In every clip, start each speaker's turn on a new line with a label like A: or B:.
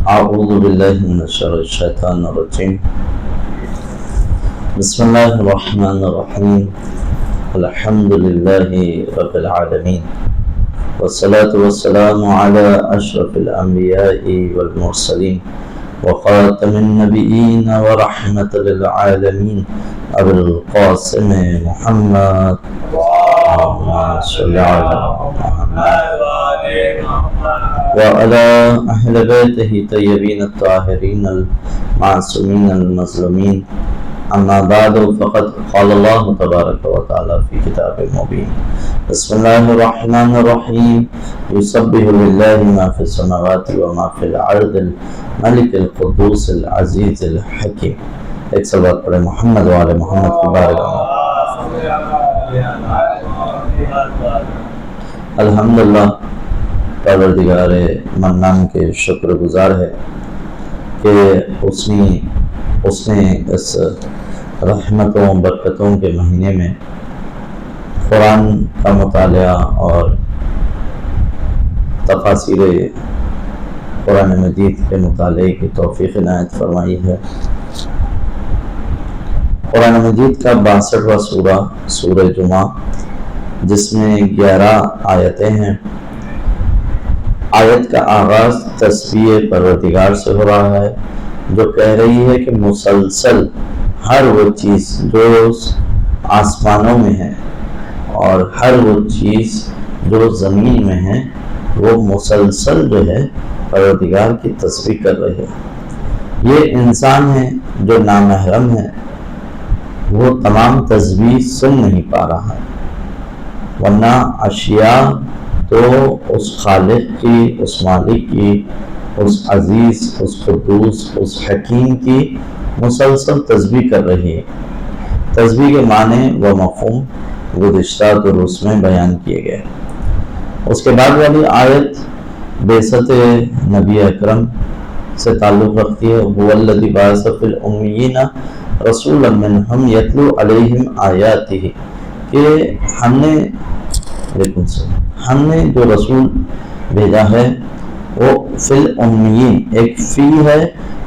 A: اعوذ باللہ من شر الشیطان الرجیم بسم اللہ الرحمن الرحیم الحمد للہ رب العالمین والصلاة والسلام علی اشرف الانبیاء والمرسلین وخاتم النبیین ورحمة للعالمین ابو القاسم محمد اللہم صلی علی محمد وعلى أهل بيته طيبين الطاهرين المعصومين المظلومين أما بعد فقد قال الله تبارك وتعالى في كتابه المبين بسم الله الرحمن الرحيم يسبح لله ما في السماوات وما في الأرض الملك القدوس العزيز الحكيم ایک صلوات پڑھیں محمد وعلى محمد کی بارگاہ الحمدللہ پروردگار منان کے شکر گزار ہے کہ اس نے اس رحمتوں برکتوں کے مہینے میں قرآن کا مطالعہ اور تفاسیر قرآن مجید کے مطالعے کی توفیق عنایت فرمائی ہے۔ قرآن مجید کا 62واں سورہ سورہ جمعہ، جس میں 11 آیتیں ہیں۔ آیت کا آغاز تسبیح پروردگار سے ہو رہا ہے، جو کہہ رہی ہے کہ مسلسل ہر وہ چیز جو آسمانوں میں ہے اور ہر وہ چیز جو زمین میں ہے وہ مسلسل جو ہے پروردگار کی تسبیح کر رہے ہیں۔ یہ انسان ہے جو نامحرم ہے، وہ تمام تسبیح سن نہیں پا رہا ہے، ورنہ اشیاء تو اس خالق کی، اس مالک کی، اس عزیز، اس قدوس، اس حکیم کی مسلسل تسبیح کر رہی ہے۔ تسبیح کے معنی و مفہوم گزشتہ دروس میں بیان کیے گئے۔ اس کے بعد والی آیت بعثت نبی اکرم سے تعلق رکھتی ہے۔ هو الذی بعث فی الامیین رسولا منہم یتلو علیہم آیاتہ، کہ ہم نے جو رسول بھیجا ہے وہ فی الامیین، ایک فی ہے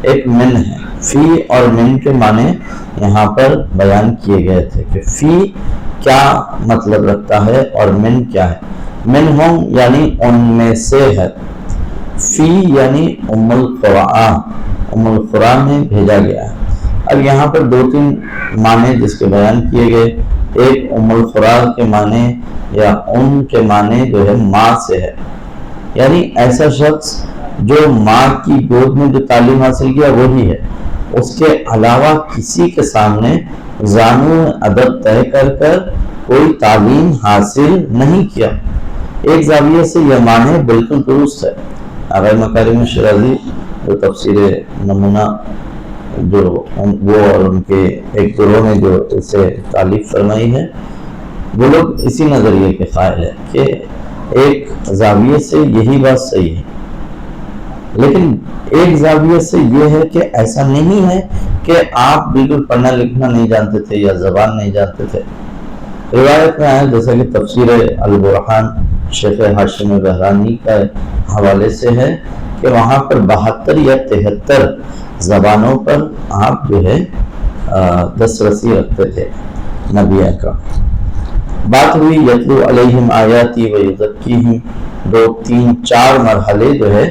A: ایک من ہے۔ فی اور من کے معنی یہاں پر بیان کیے گئے تھے کہ فی کیا مطلب رکھتا ہے اور من کیا ہے۔ من ہم یعنی ان میں سے ہے، فی یعنی ام القرآن میں بھیجا گیا ہے۔ اب یہاں پر 2-3 معنی جس کے بیان کیے گئے، ایک ام القرآن کے معنی یا ام کے معنی جو ہے ماں سے ہے، یعنی ایسا شخص جو ماں کی گود میں جو تعلیم حاصل کیا وہی ہے، اس کے علاوہ کسی کے سامنے زانو ادب طے کر کوئی تعلیم حاصل نہیں کیا۔ ایک زاویے سے یہ معنی بالکل درست ہے۔ آغا مکارم شیرازی جو تفسیر نمونہ جو وہ اور ان کے ایک گروہ نے جو اسے تعلیف فرمائی ہے، وہ لوگ اسی نظریے کے قائل ہیں کہ ایک زاویے سے یہی بات صحیح ہے، لیکن ایک زاویے سے یہ ہے کہ ایسا نہیں ہے کہ آپ بالکل پڑھنا لکھنا نہیں جانتے تھے یا زبان نہیں جانتے تھے۔ روایت میں آیا جیسا کہ تفسیر البرہان شیخ ہاشم بہرانی کا حوالے سے ہے کہ وہاں پر 72 یا 73 زبانوں پر آپ جو ہے دسترسی رکھتے تھے نبی اکرم۔ بات ہوئی یتلو علیہم آیاتی و یزکیہم، 2 3 4 مرحلے جو ہے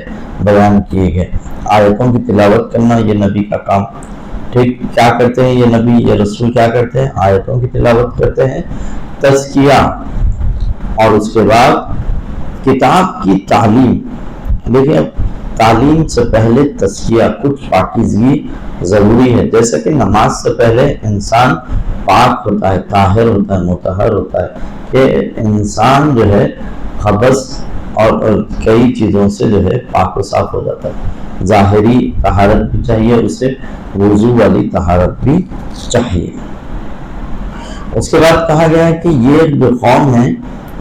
A: بیان کیے گئے۔ آیتوں کی تلاوت کرنا یہ نبی کا کام، ٹھیک؟ کیا کرتے ہیں یہ نبی، یہ رسول کیا کرتے ہیں؟ آیتوں کی تلاوت کرتے ہیں، تزکیہ، اور اس کے بعد کتاب کی تعلیم۔ دیکھیں، تعلیم سے پہلے تزکیہ، کچھ پاکیزگی ضروری ہے، جیسا کہ نماز سے پہلے انسان پاک ہوتا ہے، طاہر ہوتا ہے، مطہر ہوتا ہے، کہ انسان جو ہے خبث اور کئی چیزوں سے جو ہے پاک و صاف ہو جاتا ہے۔ ظاہری طہارت بھی چاہیے اسے، وضو والی طہارت بھی چاہیے۔ اس کے بعد کہا گیا ہے کہ یہ جو قوم ہے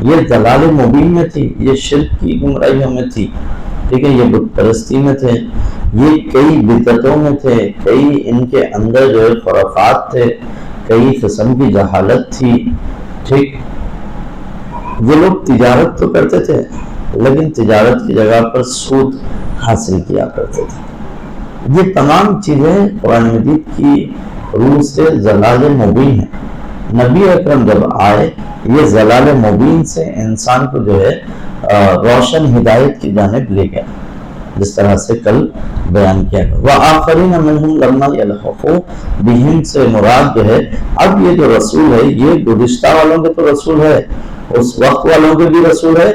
A: یہ ضلال مبین میں تھی، یہ شرک کی گمراہیوں میں تھی، ٹھیک ہے، یہ بت پرستی میں تھے، یہ کئی بدعتوں میں تھے، کئی ان کے اندر جو ہے خرافات تھے، کئی قسم کی جہالت تھی، ٹھیک۔ یہ لوگ تجارت تو کرتے تھے لیکن تجارت کی جگہ پر سود حاصل کیا کرتے تھے۔ یہ تمام چیزیں قرآن مجید کی روح سے ضلال مبین ہیں۔ نبی اکرم جب آئے یہ ضلال مبین سے انسان کو جو ہے روشن ہدایت کی جانب لے گیا، جس طرح سے کل بیان کیا گیا۔ وَآخَرِينَ مِنْهُمْ لَمَّا يَلْحَقُوا بِهِمْ سے مراد جو ہے اب یہ جو رسول ہے یہ گزشتہ والوں کے تو رسول ہے، اس وقت والوں کے بھی رسول ہے،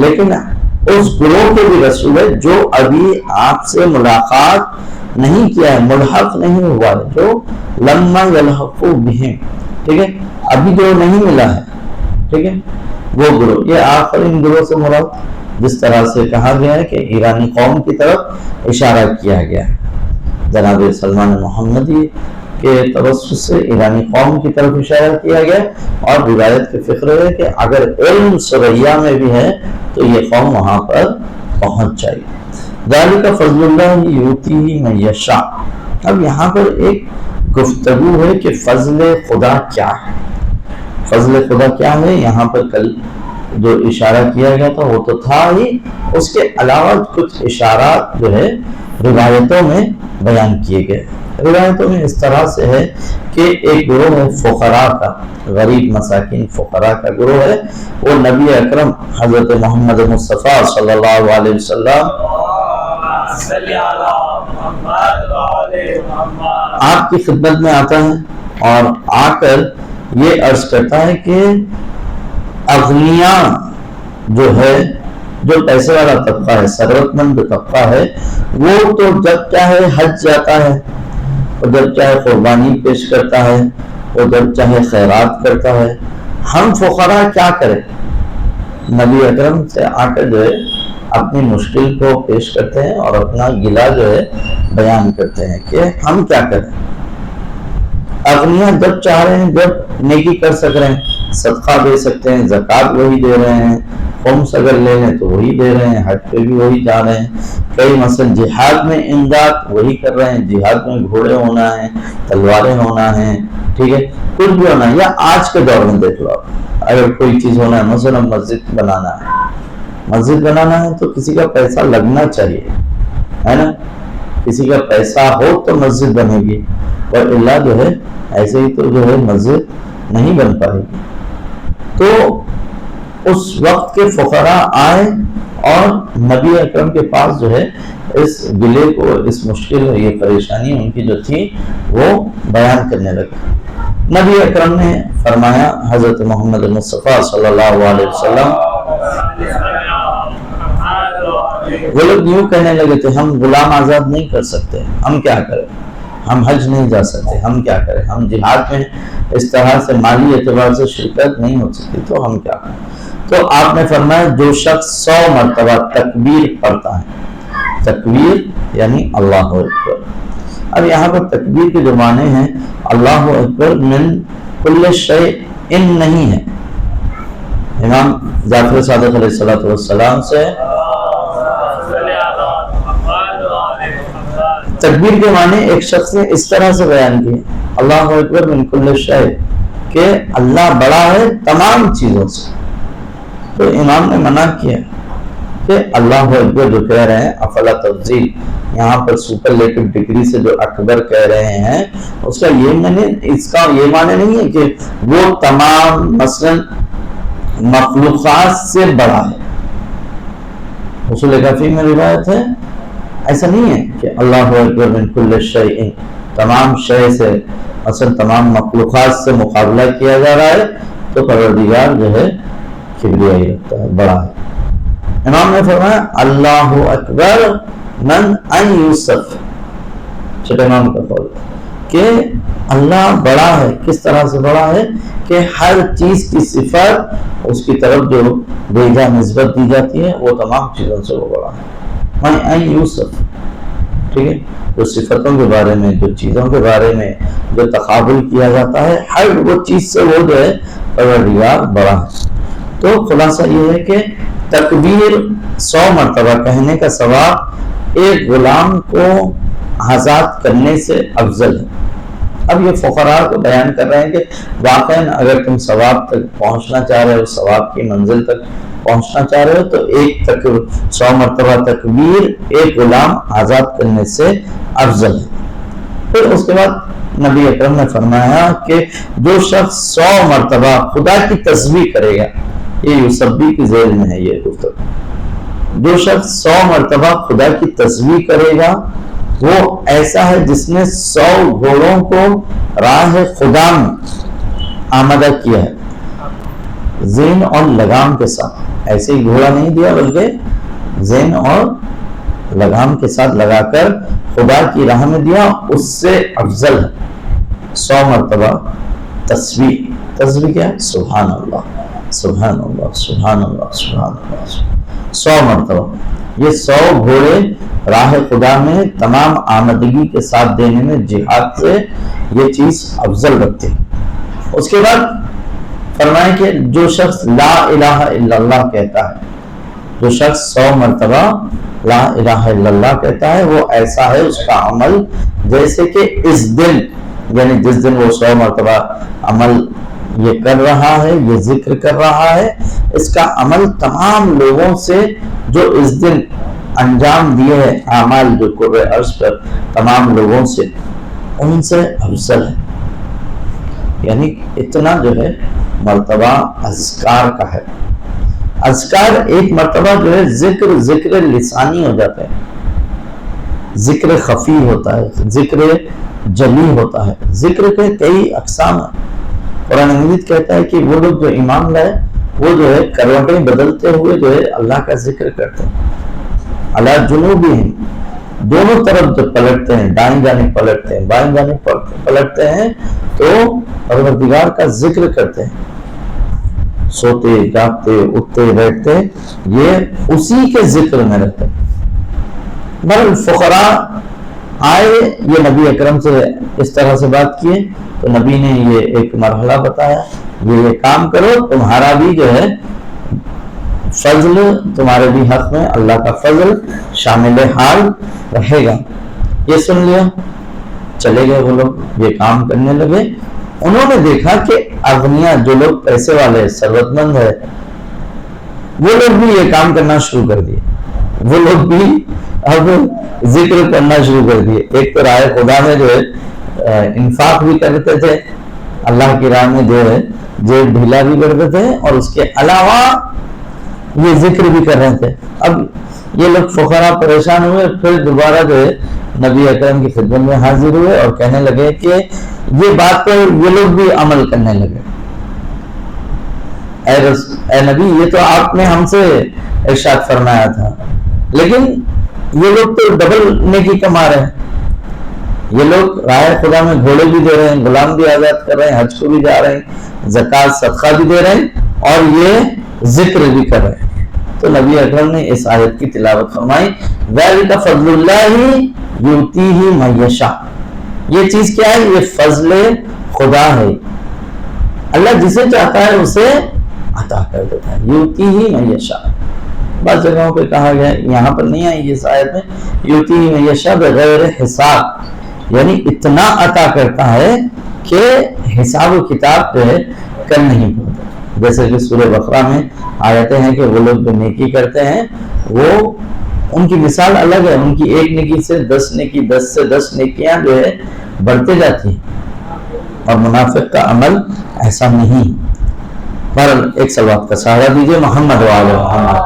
A: لیکن اس گروہ کے بھی رسول ہے جو ابھی آپ سے ملاقات نہیں کیا ہے، ملحق نہیں ہوا ہے، جو لَمَّا يَلْحَقُوا بِهِمْ، ٹھیک ہے، ابھی جو نہیں ملا ہے، ٹھیک ہے، وہ گروہ، یہ آخرین گروہ سے مراد جس طرح سے کہا گیا ہے کہ ایرانی قوم کی طرف اشارہ کیا گیا ہے، جناب سلمان محمدی کے توسط سے ایرانی قوم کی طرف اشارہ کیا گیا، اور روایت کے فقرے ہے کہ اگر علم سریا میں بھی ہے تو یہ قوم وہاں پر پہنچ جائے گی۔ ذالک فضل اللہ یؤتیہ من یشاء۔ اب یہاں پر ایک گفتگو ہے کہ فضل خدا کیا ہے، فضل خدا کیا ہے۔ یہاں پر کل جو اشارہ کیا گیا تھا وہ تو تھا ہی، اس کے علاوہ کچھ اشارات جو ہے روایتوں میں بیان کیے گئے۔ روایتوں میں اس طرح سے ہے کہ ایک گروہ ہے فقراء کا، غریب مساکین فقراء کا گروہ ہے، وہ نبی اکرم حضرت محمد مصطفیٰ صلی اللہ علیہ وسلم آپ کی خدمت میں آتا ہے اور آ کر یہ عرض کرتا ہے کہ اغنیاء جو ہے، جو پیسے والا طبقہ ہے، ثروت مند جو طبقہ ہے، وہ تو جب چاہے حج جاتا ہے، اور جب چاہے قربانی پیش کرتا ہے، اور جب چاہے خیرات کرتا ہے، ہم فقراء کیا کریں؟ نبی اکرم سے آ کر جو ہے اپنی مشکل کو پیش کرتے ہیں اور اپنا گلہ جو ہے بیان کرتے ہیں کہ ہم کیا کریں۔ اغنیاء جب چاہ رہے ہیں، جب نیکی کر سک رہے ہیں، صدقہ دے سکتے ہیں، زکوٰۃ وہی دے رہے ہیں، خمس اگر لے لیں تو وہی دے رہے ہیں، حج پہ بھی وہی جا رہے ہیں، کئی مثلا جہاد میں امداد وہی کر رہے ہیں، جہاد میں گھوڑے ہونا ہے، تلواریں ہونا ہے، ٹھیک ہے، کچھ بھی ہونا ہے۔ یا آج کے دور میں دیکھ لو، اگر کوئی چیز ہونا ہے، مثلا مسجد بنانا ہے، مسجد بنانا ہے تو کسی کا پیسہ لگنا چاہیے، ہے نا، کسی کا پیسہ ہو تو مسجد بنے گی، اور اللہ جو ہے ایسے ہی تو جو ہے مسجد نہیں بن پائے گی۔ تو اس وقت کے فقراء آئے اور نبی اکرم کے پاس جو ہے اس گلے کو، اس مشکل اور یہ پریشانی ان کی جو تھی وہ بیان کرنے لگے۔ نبی اکرم نے فرمایا، حضرت محمد مصطفیٰ صلی اللہ علیہ وسلم وہ لوگ یوں کہنے لگے تھے، ہم غلام آزاد نہیں کر سکتے، ہم کیا کریں، ہم حج نہیں جا سکتے، ہم کیا کریں، ہم جہاد میں اس طرح سے مالی اعتبار سے شرکت نہیں ہو سکتی، تو ہم کیا کریں۔ تو آپ نے فرمایا جو شخص 100 مرتبہ تکبیر پڑھتا ہے، تکبیر یعنی اللہ اکبر۔ اب یہاں پر تکبیر کے جو معنی ہیں، اللہ اکبر من کل شیء ان نہیں ہے، امام جعفر صادق علیہ السلام سے تکبیر کے معنی ایک شخص نے اس طرح سے بیان کیے، اللہ اکبر من کل شیء، کہ اللہ بڑا ہے تمام چیزوں سے۔ تو امام نے منع کیا کہ اللہ اکبر جو کہہ رہے ہیں افلا تفضیل، یہاں پر سپرلیٹو ڈگری سے جو اکبر کہہ رہے ہیں، اس کا یہ معنی نہیں ہے کہ وہ تمام مثلا مخلوقات سے بڑا ہے۔ اصول کافی میں روایت ہے، ایسا نہیں ہے کہ اللہ اکبر من کل شیء، تمام شے سے مثلا تمام مخلوقات سے مقابلہ کیا جا رہا ہے تو پروردگار جو ہے کبریائی رکھتا ہے، بڑا ہے۔ امام نے فرمایا اللہ اکبر من ان یوسف، چھٹے امام کا قول کہ اللہ بڑا ہے، کس طرح سے بڑا ہے کہ ہر چیز کی صفت اس کی طرف جو بیجا نسبت دی جاتی ہے وہ تمام چیزوں سے وہ بڑا ہے۔ من ان یوسف، ٹھیک ہے، جو صفتوں کے بارے میں، جو چیزوں کے بارے میں جو تقابل کیا جاتا ہے، ہر وہ چیز سے وہ جو ہے پروردگار بڑا ہے۔ تو خلاصہ یہ ہے کہ تکبیر 100 مرتبہ کہنے کا ثواب ایک غلام کو آزاد کرنے سے افضل ہے۔ اب یہ فقراء کو بیان کر رہے ہیں کہ واقعاً اگر تم ثواب تک پہنچنا چاہ رہے ہو، ثواب کی منزل تک پہنچنا چاہ رہے ہو تو 100 مرتبہ تکبیر ایک غلام آزاد کرنے سے افضل ہے۔ پھر اس کے بعد نبی اکرم نے فرمایا کہ جو شخص 100 مرتبہ خدا کی تسبیح کرے گا، یہ یسبح کی ذیل میں ہے یہ گفتگو، جو شخص 100 مرتبہ خدا کی تسبیح کرے گا وہ ایسا ہے جس نے 100 گھوڑوں کو راہ خدا میں آمدہ کیا ہے، زین اور لگام کے ساتھ۔ ایسے ہی گھوڑا نہیں دیا بلکہ زین اور لگام کے ساتھ لگا کر خدا کی راہ میں دیا، اس سے افضل ہے 100 مرتبہ تسبیح۔ تسبیح کیا ہے؟ سبحان اللہ سبحان اللہ سبحان اللہ سبحان اللہ، 100 مرتبہ۔ یہ 100 گھوڑے راہ خدا میں تمام آمدگی کے ساتھ دینے میں جہاد سے یہ چیز افضل رکھتے ہیں۔ اس کے بعد فرمائیں کہ جو شخص لا الہ الا اللہ کہتا ہے، جو شخص 100 مرتبہ لا الہ الا اللہ کہتا ہے، وہ ایسا ہے اس کا عمل جیسے کہ اس دن، یعنی جس دن وہ 100 مرتبہ عمل یہ کر رہا ہے، یہ ذکر کر رہا ہے، اس کا عمل تمام لوگوں سے جو اس دن انجام دیے ہیں اعمال جو قرب عرض پر تمام لوگوں سے، ان سے افضل ہے۔ یعنی اتنا جو ہے مرتبہ اذکار کا ہے۔ اذکار ایک مرتبہ جو ہے ذکر لسانی ہو جاتا ہے، ذکر خفی ہوتا ہے، ذکر جلی ہوتا ہے۔ ذکر کے کئی اقسام ہیں۔ قرآن مجید کہتا ہے کہ وہ لوگ جو ایمان لائے وہ جو ہے کروٹیں بدلتے ہوئے جو ہے اللہ کا ذکر کرتے ہیں، اللہ جنوبہم، دونوں طرف جو پلٹتے ہیں، دائیں جانب پلٹتے ہیں بائیں جانب پلٹتے ہیں تو پروردگار کا ذکر کرتے ہیں، سوتے جاگتے اٹھتے بیٹھتے یہ اسی کے ذکر میں رہتے ہیں۔ بل فقراء آئے، یہ نبی اکرم سے اس طرح سے بات کیے تو نبی نے یہ ایک مرحلہ بتایا، یہ کام کرو، تمہارا بھی جو ہے فضل، تمہارے بھی حق میں اللہ کا فضل شامل حال رہے گا۔ یہ سن لیا، چلے گئے وہ لوگ، یہ کام کرنے لگے۔ انہوں نے دیکھا کہ اغنیا، جو لوگ پیسے والے ثروت مند ہے، وہ لوگ بھی یہ کام کرنا شروع کر دیے، وہ لوگ بھی اب ذکر کرنا شروع کر دیے۔ ایک تو راہ خدا میں جو ہے انفاق بھی کرتے تھے، اللہ کی راہ میں جو ہے جیب ڈھیلا بھی کرتے تھے، اور اس کے علاوہ یہ ذکر بھی کر رہے تھے۔ اب یہ لوگ فقراء پریشان ہوئے، پھر دوبارہ جو ہے نبی اکرم کی خدمت میں حاضر ہوئے اور کہنے لگے کہ یہ بات پر یہ لوگ بھی عمل کرنے لگے۔ اے نبی، یہ تو آپ نے ہم سے ارشاد فرمایا تھا، لیکن یہ لوگ تو ڈبل نیکی کما رہے ہیں، یہ لوگ راہ خدا میں گھوڑے بھی دے رہے ہیں، غلام بھی آزاد کر رہے ہیں، حج کو بھی جا رہے ہیں، زکوٰۃ صدقہ بھی دے رہے ہیں، اور یہ ذکر بھی کر رہے ہیں۔ تو نبی اکرم نے اس آیت کی تلاوت فرمائی، ذَلِكَ فَضْلُ اللَّهِ يُؤْتِيهِ مَن يَشَاءُ۔ یہ چیز کیا ہے؟ یہ فضل خدا ہے، اللہ جسے چاہتا ہے اسے عطا کر دیتا ہے، يُؤْتِيهِ مَن يَشَاءُ۔ بعض جگہوں پہ کہا گیا، یہاں پر نہیں آئی اس آیت میں، يُؤْتِيهِ مَن يَشَاءُ بغیر حساب، یعنی اتنا عطا کرتا ہے کہ حساب و کتاب جو ہے کر نہیں پڑتا۔ جیسے کہ سورہ بقرہ میں آیتیں ہیں کہ وہ لوگ جو نیکی کرتے ہیں وہ ان کی مثال الگ ہے، ان کی ایک نیکی سے 10 نیکی، 10 سے 10 نیکیاں جو ہے بڑھتے جاتی ہیں، اور منافق کا عمل ایسا نہیں۔ پر ایک سلوات کا سہارا دیجئے محمد وعلی محمد۔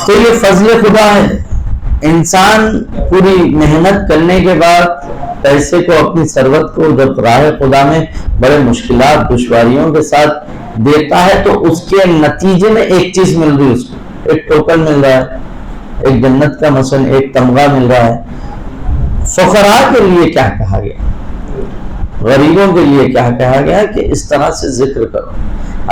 A: تو یہ فضل خدا ہے، انسان پوری محنت کرنے کے بعد پیسے کو، اپنی ثروت کو جب راہ خدا میں بڑے مشکلات دشواریوں کے ساتھ دیتا ہے تو اس کے نتیجے میں ایک چیز مل رہی ہے، اس کو ایک ٹوکن مل رہا ہے، ایک جنت کا مثلا ایک تمغہ مل رہا ہے۔ فقراء کے لیے کیا کہا گیا، غریبوں کے لیے کیا کہا گیا کہ اس طرح سے ذکر کرو،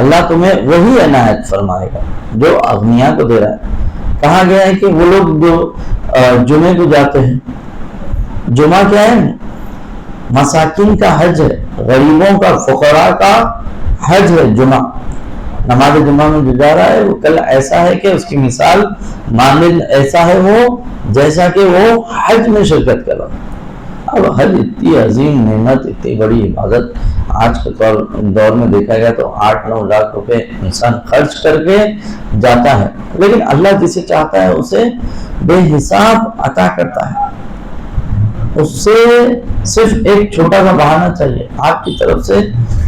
A: اللہ تمہیں وہی عنایت فرمائے گا جو اغنیا کو دے رہا ہے۔ کہا گیا ہے کہ وہ لوگ جو جمعے کو جاتے ہیں، جمعہ کیا ہے؟ مساکین کا حج ہے، غریبوں کا، فقراء کا حج ہے جمعہ۔ نماز جمعہ میں جو جا رہا ہے وہ کل ایسا ہے کہ اس کی مثال مانند ایسا ہے وہ جیسا کہ وہ حج میں شرکت کر رہا۔ اب حج اتنی عظیم نعمت، اتنی بڑی عبادت، آج کے دور میں دیکھا گیا تو 8-9 لاکھ روپے انسان خرچ کر کے جاتا ہے، لیکن اللہ جسے چاہتا ہے اسے بے حساب عطا کرتا ہے۔ اس سے صرف ایک چھوٹا سا بہانہ چاہیے، آپ کی طرف سے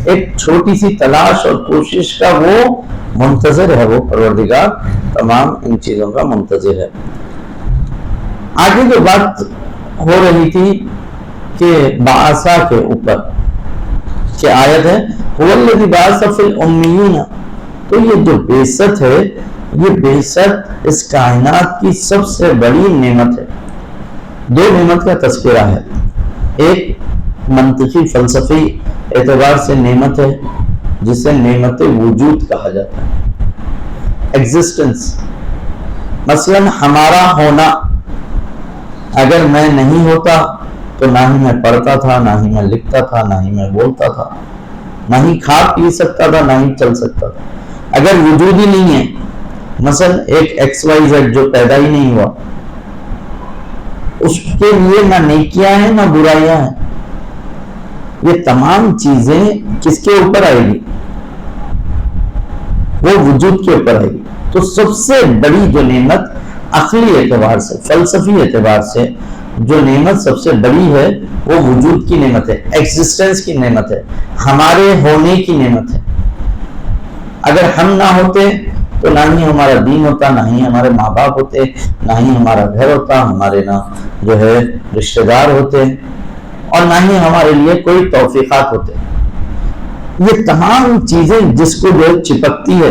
A: ایک چھوٹی سی تلاش اور کوشش کا وہ منتظر ہے، وہ پروردگار تمام ان چیزوں کا منتظر ہے۔ آگے جو بات ہو رہی تھی کہ بعثا کے اوپر کہ آیت ہے هو الذی بعث فی الامیین، تو یہ جو بعثت ہے، یہ بعثت اس کائنات کی سب سے بڑی نعمت ہے۔ دو نعمت کا تذکرہ ہے، ایک منطقی فلسفی اعتبار سے نعمت ہے جسے نعمت وجود کہا جاتا ہے، ایگزسٹنس۔ مثلا ہمارا ہونا، اگر میں نہیں ہوتا تو نہ ہی میں پڑھتا تھا، نہ ہی میں لکھتا تھا، نہ ہی میں بولتا تھا، نہ ہی کھا پی سکتا تھا، نہ ہی چل سکتا تھا۔ اگر وجود ہی نہیں ہے، مثلا ایک XYZ جو پیدا ہی نہیں ہوا، اس کے لیے نہ نیکیاں ہیں نہ برائیاں ہیں۔ یہ تمام چیزیں کس کے اوپر آئے گی؟ وہ وجود کے اوپر آئے گی۔ تو سب سے بڑی جو نعمت عقلی اعتبار سے، فلسفی اعتبار سے جو نعمت سب سے بڑی ہے، وہ وجود کی نعمت ہے، ایگزسٹنس کی نعمت ہے، ہمارے ہونے کی نعمت ہے۔ اگر ہم نہ ہوتے تو نہ ہی ہمارا دین ہوتا، نہ ہی ہمارے ماں باپ ہوتے، نہ ہی ہمارا گھر ہوتا، ہمارے نہ جو ہے رشتہ دار ہوتے، اور نہ ہی ہمارے لیے کوئی توفیقات ہوتے۔ یہ تمام چیزیں جس کو جو چپکتی ہے،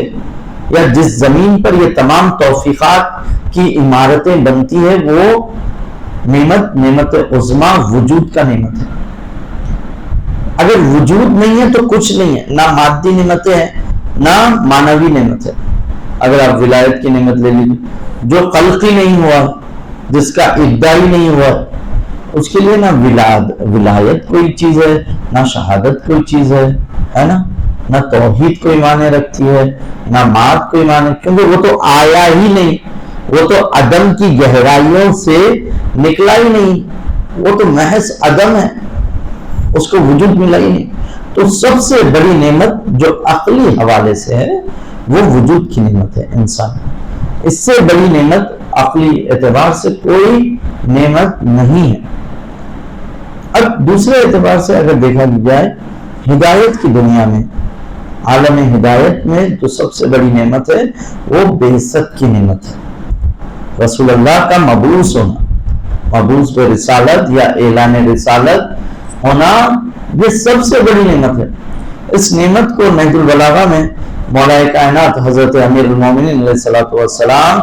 A: یا جس زمین پر یہ تمام توفیقات کی عمارتیں بنتی ہے، وہ نعمت عظمیٰ وجود کا نعمت ہے۔ اگر وجود نہیں ہے تو کچھ نہیں ہے، نہ مادی نعمتیں ہیں نہ معنوی نعمت ہے۔ اگر آپ ولایت کی نعمت لے لیجیے، جو خلق ہی نہیں ہوا، جس کا ابداع ہی نہیں ہوا، اس کے لیے نہ ولایت کوئی چیز ہے، نہ شہادت کوئی چیز ہے نا، نہ توحید کوئی معنی رکھتی ہے، نہ مات کوئی معنی، کیونکہ وہ تو آیا ہی نہیں، وہ تو عدم کی گہرائیوں سے نکلا ہی نہیں، وہ تو محض عدم ہے، اس کو وجود ملا ہی نہیں۔ تو سب سے بڑی نعمت جو عقلی حوالے سے ہے، وہ وجود کی نعمت ہے انسان۔ اس سے بڑی نعمت عقلی اعتبار سے کوئی نعمت نہیں ہے۔ اب دوسرے اعتبار سے اگر دیکھا جائے، ہدایت کی دنیا میں، عالم ہدایت میں جو سب سے بڑی نعمت ہے، وہ بعثت کی نعمت ہے۔ رسول اللہ کا مبعوث ہونا، مبعوث برسالت یا اعلان رسالت ہونا، یہ سب سے بڑی نعمت ہے۔ اس نعمت کو نہج البلاغہ میں مولا کائنات حضرت امیر المومنین علیہ السلام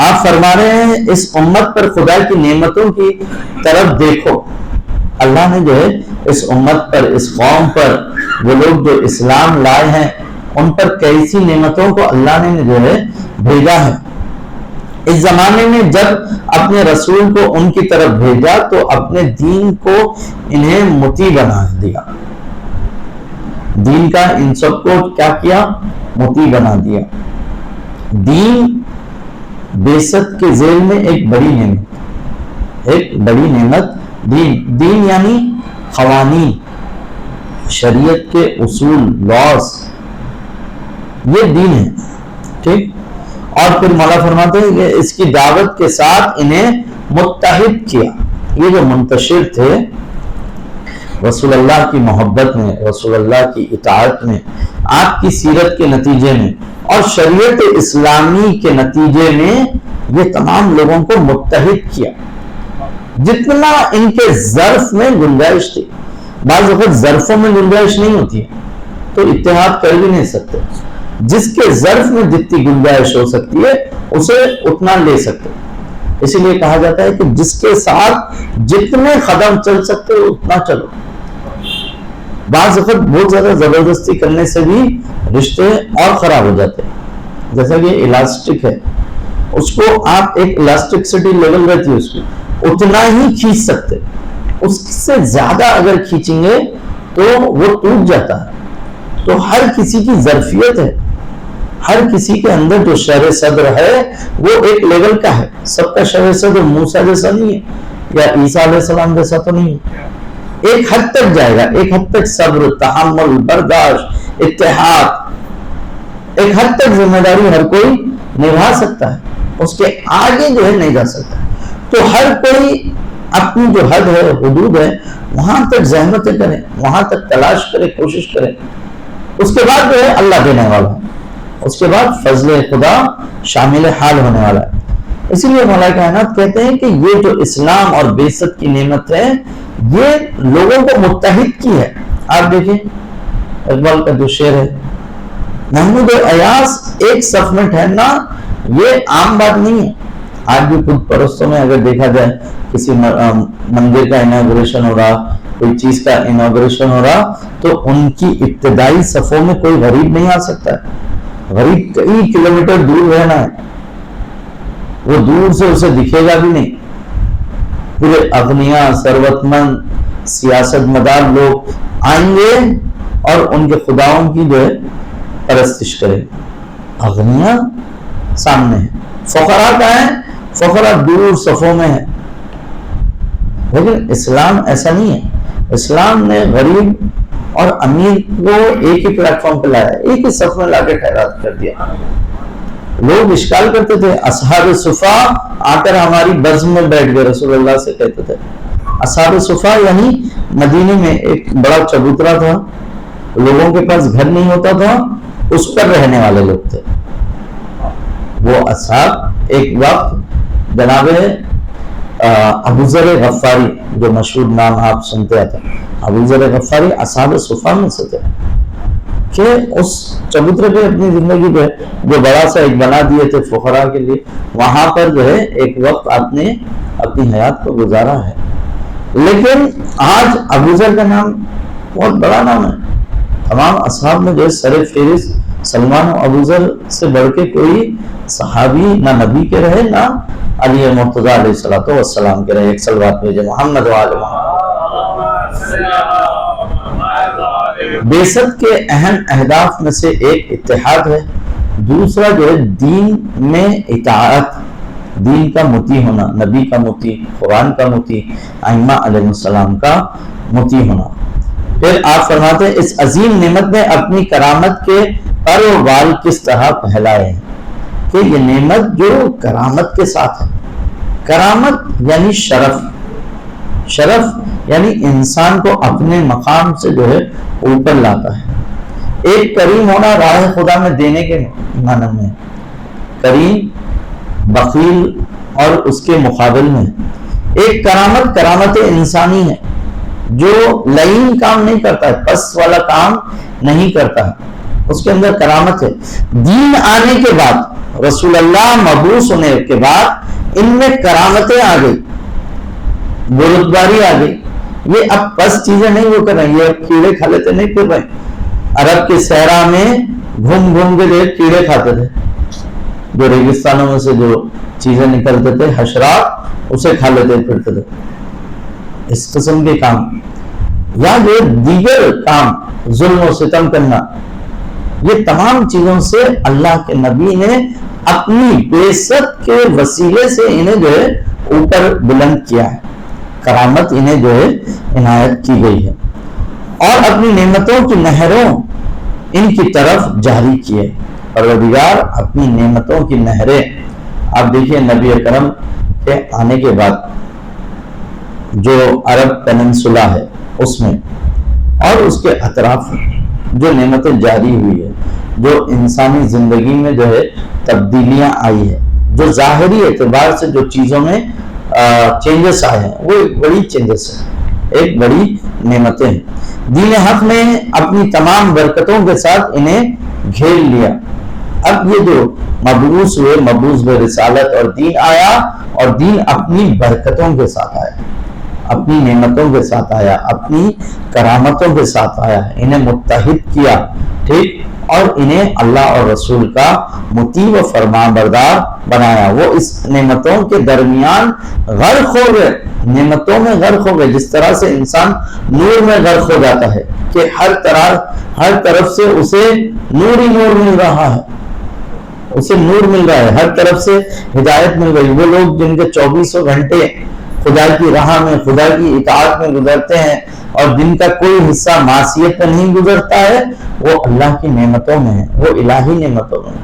A: آپ فرما رہے ہیں، اس امت پر خدا کی نعمتوں کی طرف دیکھو۔ اللہ نے جو ہے اس امت پر، اس قوم پر، وہ لوگ جو اسلام لائے ہیں، ان پر کیسی نعمتوں کو اللہ نے جو ہے بھیجا ہے۔ اس زمانے میں جب اپنے رسول کو ان کی طرف بھیجا تو اپنے دین کو انہیں مطیع بنا دیا، دین کا ان سب کو کیا کیا؟ مطیع بنا دیا۔ دین بعثت کے ذیل میں ایک بڑی نعمت، ایک بڑی نعمت دین یعنی قوانین، شریعت کے اصول، لاز، یہ دین ہے، ٹھیک۔ اور پھر مولا فرماتے ہیں کہ اس کی دعوت کے ساتھ انہیں متحد کیا۔ یہ جو منتشر تھے رسول اللہ کی محبت میں، رسول اللہ کی اطاعت میں، آپ کی سیرت کے نتیجے میں اور شریعت اسلامی کے نتیجے میں، یہ تمام لوگوں کو متحد کیا۔ جتنا ان کے ظرف میں گنجائش تھی، بعض وقت ظرفوں میں گنجائش نہیں ہوتی ہے تو اتحاد کر بھی نہیں سکتے، جس کے ظرف میں جتنی گنجائش ہو سکتی ہے اسے اتنا لے سکتے۔ اسی لیے کہا جاتا ہے کہ جس کے ساتھ جتنے قدم چل سکتے ہو اتنا چلو۔ بعض وقت بہت زیادہ زبردستی کرنے سے بھی رشتے اور خراب ہو جاتے ہیں، جیسا کہ الاسٹک ہے، اس کو آپ ایک الاسٹکسٹی لیول رہتی ہے، اس کو اتنا ہی کھینچ سکتے، اس سے زیادہ اگر کھینچیں گے تو وہ ٹوٹ جاتا ہے۔ تو ہر کسی کی ظرفیت ہے، ہر کسی کے اندر جو شرح صدر ہے وہ ایک لیول کا ہے. سب کا شرح صدر موسیٰ جیسا نہیں ہے یا عیسیٰ علیہ السلام جیسا تو نہیں ہے. ایک حد تک جائے گا, ایک حد تک صبر, تحمل, برداشت, اتحاد, ایک حد تک ذمہ داری ہر کوئی نبھا سکتا ہے, اس کے آگے جو ہے نہیں جا سکتا. تو ہر کوئی اپنی جو حد ہے, حدود ہے, وہاں تک زحمتیں کریں, وہاں تک تلاش کرے, کوشش کرے. اس کے بعد جو ہے اللہ دینے والا ہے, اس کے بعد فضل خدا شامل حال ہونے والا ہے. اسی لیے مولا کائنات کہتے ہیں کہ یہ جو اسلام اور بعثت کی نعمت ہے یہ لوگوں کو متحد کی ہے. آپ دیکھیں اقبال کا جو شعر ہے, محمود و ایاز ایک صف میں ٹھہرنا, یہ عام بات نہیں ہے. آج بھی خود پرستوں میں اگر دیکھا جائے کسی مندر کا انوگریشن ہو رہا, کوئی چیز کا انوگریشن ہو رہا, تو ان کی ابتدائی صفوں میں کوئی غریب نہیں آ سکتا ہے. غریب کئی کلومیٹر دور رہنا ہے, وہ دور سے اسے دکھے گا بھی نہیں. پورے اغنیاء, ثروت مند, سیاست مدار لوگ آئیں گے اور ان کے خداؤں کی جو ہے پرستش کریں. اغنیاء سامنے ہیں, فقراء کا ہے, فقراء دور صفوں میں ہے. لیکن اسلام ایسا نہیں ہے. اسلام نے غریب اور امیر کو ایک ہی پلیٹ فارم پہ لایا, ایک ہی صف میں لا کے ٹھہرا کر دیا. لوگ اشکال کرتے تھے, اصحاب صفا آ کر ہماری بزم میں بیٹھ گئے. رسول اللہ سے کہتے تھے اصحاب صفا یعنی مدینے میں ایک بڑا چبوترا تھا, لوگوں کے پاس گھر نہیں ہوتا تھا, اس پر رہنے والے لوگ تھے. وہ اصحاب ایک وقت جناب ابو ذر غفاری, جو مشہور نام آپ سنتے تھے, ابو ذر غفاری اصحاب صفا میں سے تھے کہ اس چبوترے پہ اپنی زندگی پہ جو بڑا سا ایک بنا دیے تھے فقراء کے لیے, وہاں پر جو ہے ایک وقت آپ نے اپنی حیات کو گزارا ہے. لیکن آج ابو ذر کا نام بہت بڑا نام ہے. تمام اصحاب میں جو ہے سر فہرست سلمان و ابو ذر سے بڑھ کے کوئی صحابی نہ نبی کے رہے, نہ علی مرتضیٰ علیہ السلام کے رہے. ایک صلوات بھیجے محمد و آل محمد. بعثت کے اہم اہداف میں سے ایک اتحاد ہے, دوسرا جو ہے دین میں اطاعت, دین کا مطیع ہونا, نبی کا مطیع, قرآن کا مطیع, ائمہ علیہ السلام کا مطیع ہونا. پھر آپ فرماتے ہیں اس عظیم نعمت نے اپنی کرامت کے پر و بال کس طرح پھیلائے ہیں, کہ یہ نعمت جو کرامت کے ساتھ ہے. کرامت یعنی شرف, شرف یعنی انسان کو اپنے مقام سے جو ہے اوپر لاتا ہے. ایک کریم ہونا راہ خدا میں دینے کے معنی میں, کریم بخیل اور اس کے مقابل میں. ایک کرامت کرامت انسانی ہے جو لعین کام نہیں کرتا ہے, پس والا کام نہیں کرتا ہے, اس کے اندر کرامت ہے. دین آنے کے بعد, رسول اللہ مبعوث ہونے کے بعد ان میں کرامتیں آ گئی, بزرگواری آ گئی. یہ اب پس چیزیں نہیں وہ کر رہے ہیں, یہ اب کیڑے کھا لیتے نہیں پھر رہے. عرب کے صحرا میں گھوم گھوم کے جو کیڑے کھاتے تھے, جو ریگستانوں میں سے جو چیزیں نکلتے تھے, حشرات, اسے کھا لیتے پھرتے تھے. اس قسم کے کام یا جو دیگر کام, ظلم و ستم کرنا, یہ تمام چیزوں سے اللہ کے نبی نے اپنی بعثت کے وسیلے سے انہیں جو ہے اوپر بلند کیا ہے. کرامت انہیں جو ہے عنایت کی گئی ہے, اور اپنی نعمتوں کی نہروں ان کی طرف جاری کیے. پروردگار اپنی نعمتوں کی نہریں, آپ دیکھیے نبی اکرم کے آنے کے بعد جو عرب پیننسولا ہے اس میں اور اس کے اطراف جو نعمتیں جاری ہوئی ہے, جو انسانی زندگی میں جو ہے تبدیلیاں آئی ہے, جو ظاہری اعتبار سے جو چیزوں میں چینجز آئے ہیں, وہ ایک بڑی چینجز ہے, ایک بڑی نعمتیں ہیں. دین حق نے اپنی تمام برکتوں کے ساتھ انہیں گھیر لیا. اب یہ جو مبعوث ہوئے, مبعوث برسالت اور دین آیا, اور دین اپنی برکتوں کے ساتھ آیا, اپنی نعمتوں کے ساتھ آیا, اپنی کرامتوں کے ساتھ آیا, انہیں متحد کیا, ٹھیک, اور انہیں اللہ اور رسول کا مطیع و فرمان بردار بنایا. وہ اس نعمتوں کے درمیان غرق ہو گئے, نعمتوں میں غرق ہو گئے, جس طرح سے انسان نور میں غرق ہو جاتا ہے کہ ہر طرف سے اسے نور ہی نور مل رہا ہے. اسے نور مل رہا ہے، ہر طرف سے ہدایت مل رہی ہے۔ وہ لوگ جن کے 24 گھنٹے خدا کی راہ میں، خدا کی اطاعت میں گزرتے ہیں اور جن کا کوئی حصہ معصیت میں نہیں گزرتا ہے، وہ اللہ کی نعمتوں میں ہے، وہ الہی نعمتوں میں ہے۔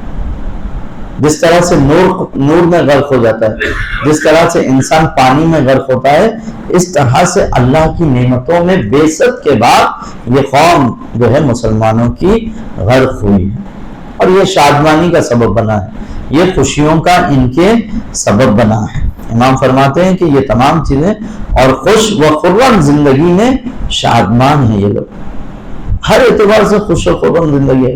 A: جس طرح سے نور میں غرق ہو جاتا ہے، جس طرح سے انسان پانی میں غرق ہوتا ہے، اس طرح سے اللہ کی نعمتوں میں بعثت کے بعد یہ قوم جو ہے مسلمانوں کی غرق ہوئی ہے، اور یہ شادمانی کا سبب بنا ہے، یہ خوشیوں کا ان کے سبب بنا ہے۔ امام فرماتے ہیں کہ یہ تمام چیزیں اور خوش و خرم زندگی میں شادمان ہیں، یہ لوگ ہر اعتبار سے خوش و خرم زندگی ہے۔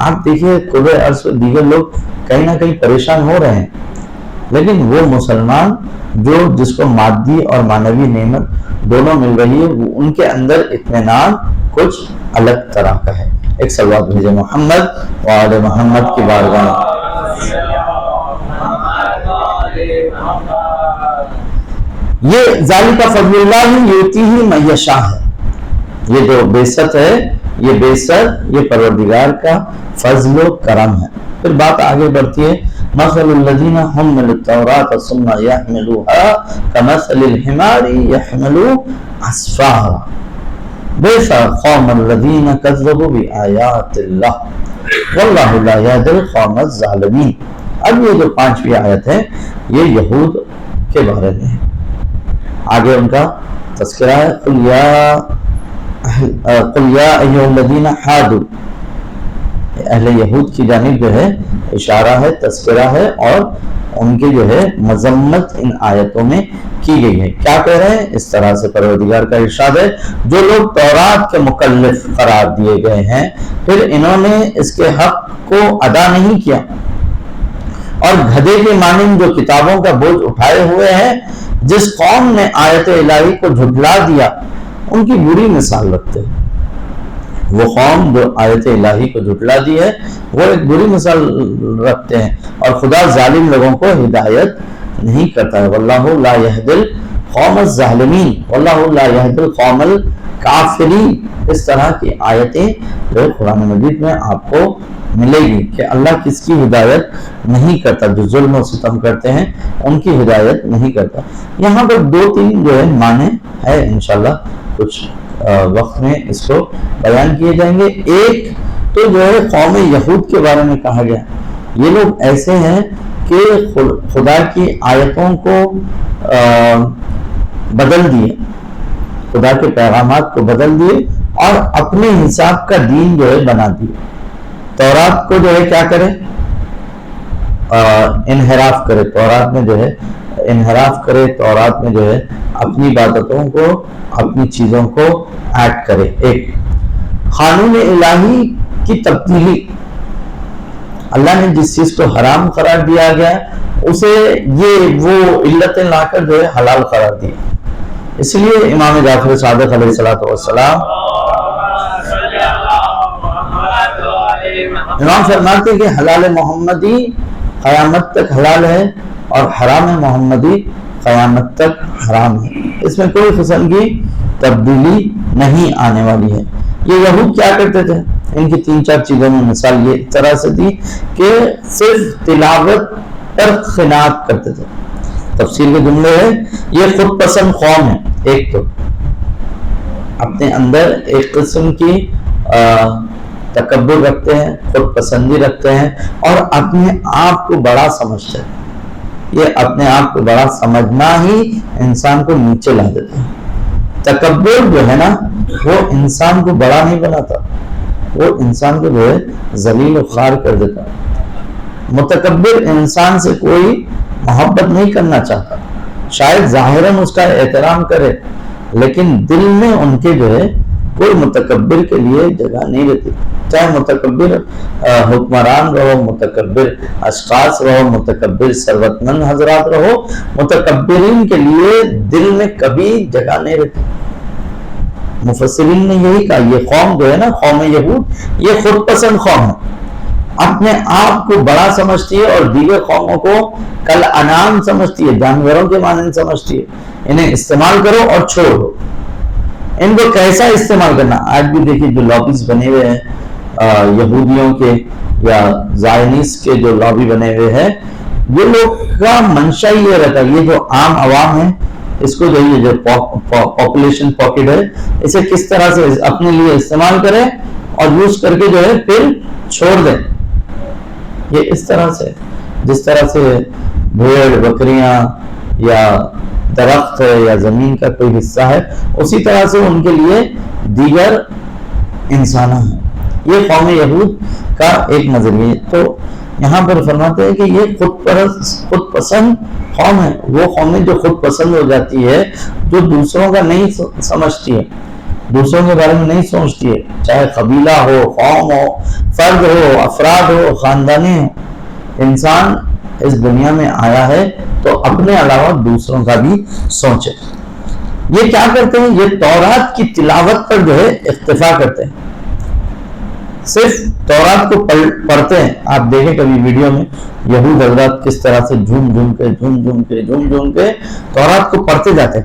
A: آپ دیکھیے قرب ارض میں دیگر لوگ کہیں نہ کہیں پریشان ہو رہے ہیں، لیکن وہ مسلمان جس کو مادی اور معنوی نعمت دونوں مل رہی ہے، ان کے اندر اطمینان کچھ الگ طرح کا ہے۔ ایک صلوات بھیجے محمد و آل محمد کی بارگاہ میں۔ یہ ذالک فضل اللہ یؤتیہ من یشاء ہے، یہ جو بعثت ہے، یہ بعثت یہ پروردگار کا فضل و کرم ہے۔ پھر بات آگے بڑھتی ہے، مثل الذین حملوا التوراۃ ثم یحملوها کمثل الحمار یحمل اسفارا بئس قوم الذین کذبوا بآیات اللہ واللہ لا یہدی القوم الظالمین۔ اب یہ جو 5ویں آیت ہے یہ یہود کے بارے میں ہے، آگے ان کا تذکرہ ہے۔ قل یا ایھا الذین ہادوا، اہل یہود کی جانب جو ہے اشارہ ہے، تذکرہ ہے، اور ان کے جو ہے مذمت ان آیتوں میں کی گئی ہے۔ کیا کہہ رہے ہیں؟ اس طرح سے پروردگار کا ارشاد ہے، جو لوگ تورات کے مکلف قرار دیے گئے ہیں پھر انہوں نے اس کے حق کو ادا نہیں کیا اور گدھے کے مانند جو کتابوں کا بوجھ اٹھائے ہوئے ہیں، جس قوم نے آیت الہی کو جھٹلا دیا ان کی بری مثال رکھتے ہیں۔ وہ قوم جو آیت الہی کو جھٹلا دی ہے وہ ایک بری مثال رکھتے ہیں، اور خدا ظالم لوگوں کو ہدایت نہیں کرتا ہے۔ واللہ لا یہدی القوم الظالمین، واللہ لا یہدی القوم الکافرین۔ اس طرح کی آیتیں جو قرآن مجید میں آپ کو ملے گی کہ اللہ کس کی ہدایت نہیں کرتا، جو ظلم و ستم کرتے ہیں ان کی ہدایت نہیں کرتا۔ یہاں پر 2-3 جو ہے معنی ہے، انشاءاللہ کچھ وقت میں اس کو بیان کیے جائیں گے۔ ایک تو جو ہے قوم یہود کے بارے میں کہا گیا، یہ لوگ ایسے ہیں کہ خدا کی آیتوں کو بدل دیے، خدا کے پیغامات کو بدل دیے اور اپنے حساب کا دین جو ہے بنا دیے۔ تورات کو جو ہے کیا کرے؟ انحراف کرے، تورات میں جو ہے انحراف کرے، تورات میں جو ہے اپنی عبادتوں کو، اپنی چیزوں کو ایڈ کرے۔ ایک قانون الہی کی تبدیلی، اللہ نے جس چیز کو حرام قرار دیا گیا اسے یہ وہ علتیں لا کر جو ہے حلال قرار دی۔ اس لیے امام جعفر صادق علیہ الصلوۃ والسلام امام فرماتے ہیں کہ حلال محمدی قیامت تک حلال ہے اور حرام محمدی قیامت تک حرام ہے، اس میں کوئی قسم کی تبدیلی نہیں آنے والی ہے۔ یہ یہود کیا کرتے تھے؟ ان کی 3-4 چیزوں میں مثال یہ اس طرح سے تھی کہ صرف تلاوت پر قناعت کرتے تھے۔ تفسیر کے جملے ہے، یہ خود پسند قوم ہے۔ ایک تو اپنے اندر ایک قسم کی تکبر رکھتے ہیں، خود پسندی رکھتے ہیں اور اپنے آپ کو بڑا سمجھتے ہیں۔ یہ اپنے آپ کو بڑا سمجھنا ہی انسان کو نیچے لا دیتا ہے۔ تکبر جو ہے نا وہ انسان کو بڑا نہیں بناتا، وہ انسان کو جو ہے ذلیل و خوار کر دیتا ہے۔ متکبر انسان سے کوئی محبت نہیں کرنا چاہتا، شاید ظاہراً اس کا احترام کرے لیکن دل میں ان کے جو ہے کوئی متکبر کے لیے جگہ نہیں رہتی۔ چاہے متکبر حکمران رہو، متکبر اشخاص رہو، متکبر ثروت مند حضرات رہو، متکبرین کے لیے دل میں کبھی جگہ نہیں رہتی۔ مفسرین نے یہی کہا، یہ قوم جو ہے نا، قوم یہود، یہ خود پسند قوم ہے، اپنے آپ کو بڑا سمجھتی ہے اور دیگر قوموں کو کل انعام سمجھتی ہے، جانوروں کے مانند سمجھتی ہے۔ انہیں استعمال کرو اور چھوڑ دو۔ ان کو کیسا استعمال کرنا؟ آج بھی دیکھیے جو لابیز بنے ہوئے ہیں یہودیوں کے یا زائنسٹ کے جو لابی بنے ہوئے ہیں، یہ لوگ کا منشا ہی یہ رہتا ہے، یہ جو عام عوام ہے اس کو جو یہ جو پاپولیشن پاکٹ ہے اسے کس طرح سے اپنے لیے استعمال کریں اور یوز کر کے جو ہے پھر چھوڑ دیں. یہ اس طرح سے، جس طرح سے بھیڑ بکریاں یا درخت ہے یا زمین کا کوئی حصہ ہے، اسی طرح سے ان کے لیے دیگر انسان ہیں. یہ قوم یہود کا ایک نظریہ. تو یہاں پر فرماتے ہیں کہ یہ خود پسند قوم ہے. وہ قومیں جو خود پسند ہو جاتی ہے، جو دوسروں کا نہیں سمجھتی ہے، دوسروں کے بارے میں نہیں سوچتی ہے، چاہے قبیلہ ہو، قوم ہو، فرد ہو، افراد ہو، خاندانی ہو. انسان اس دنیا میں آیا ہے تو اپنے علاوہ دوسروں کا بھی سوچے. یہ کیا کرتے ہیں؟ یہ تورات کی تلاوت پر جو ہے اکتفا کرتے ہیں، صرف تورات کو پڑھتے ہیں. آپ دیکھیں کبھی ویڈیو میں یہود حضرات کس طرح سے جھوم جھوم کے تورات کو پڑھتے جاتے.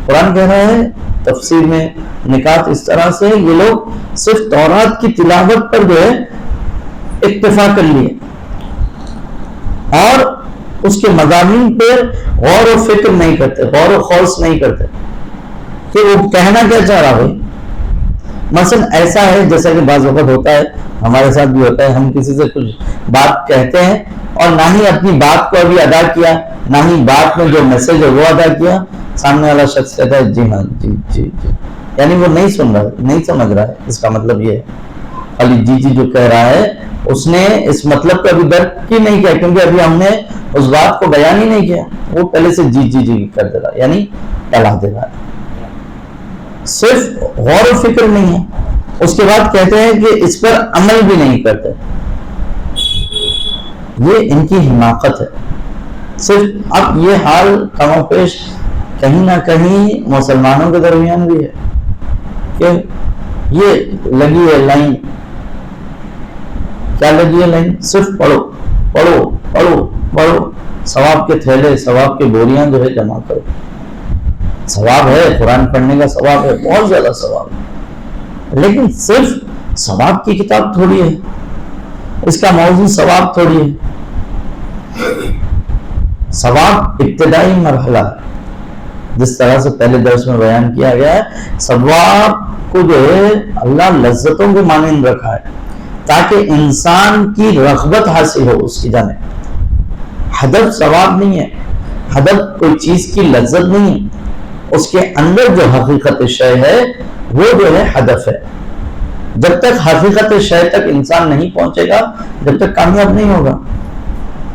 A: قرآن کہہ رہا ہے تفسیر میں نکات اس طرح سے، یہ لوگ صرف تورات کی تلاوت پر جو ہے اکتفا کر لیے اور اس کے مضامین پر غور و فکر نہیں کرتے، غور و خوض نہیں کرتے کہ وہ کہنا کیا چاہ رہا ہے. مثلا ایسا ہے جیسا کہ بعض وقت ہوتا ہے، ہمارے ساتھ بھی ہوتا ہے، ہم کسی سے کچھ بات کہتے ہیں اور نہ ہی اپنی بات کو ابھی ادا کیا، نہ ہی بات میں جو میسج ہے وہ ادا کیا. سامنے والا شخص کہتا ہے جی ہاں جی، یعنی وہ نہیں سن رہا ہے، نہیں سمجھ رہا ہے. اس کا مطلب یہ ہے خالی جی جو کہہ رہا ہے، اس نے اس مطلب کو ابھی درک ہی نہیں کیا، کیونکہ ابھی ہم نے اس بات کو بیان ہی نہیں کیا. وہ پہلے سے جی کر دے رہا، یعنی ٹلا دے رہا ہے. صرف غور و فکر نہیں ہے. اس کے بعد کہتے ہیں کہ اس پر عمل بھی نہیں کرتے. یہ ان کی حماقت ہے. صرف اب یہ حال کم و پیش کہیں نہ کہیں مسلمانوں کے درمیان بھی ہے کہ یہ لگی ہے لائن. کیا لگی ہے لائن؟ صرف پڑھو، ثواب کے تھیلے، ثواب کے بوریاں جو ہے جمع کرو. ثواب ہے، قرآن پڑھنے کا ثواب ہے، بہت زیادہ ثواب ہے، لیکن صرف ثواب کی کتاب تھوڑی ہے، اس کا موضوع ثواب تھوڑی ہے. ثواب ابتدائی مرحلہ ہے، جس طرح سے پہلے درس میں بیان کیا گیا ہے. ثواب کو جو ہے اللہ لذتوں کے مانند رکھا ہے تاکہ انسان کی رغبت حاصل ہو اس کی جانب. ہدف ثواب نہیں ہے، ہدف کوئی چیز کی لذت نہیں ہے، اس کے اندر جو حقیقت شے ہے وہ جو ہے ہدف ہے. جب تک حقیقت شے تک انسان نہیں پہنچے گا، جب تک کامیاب نہیں ہوگا.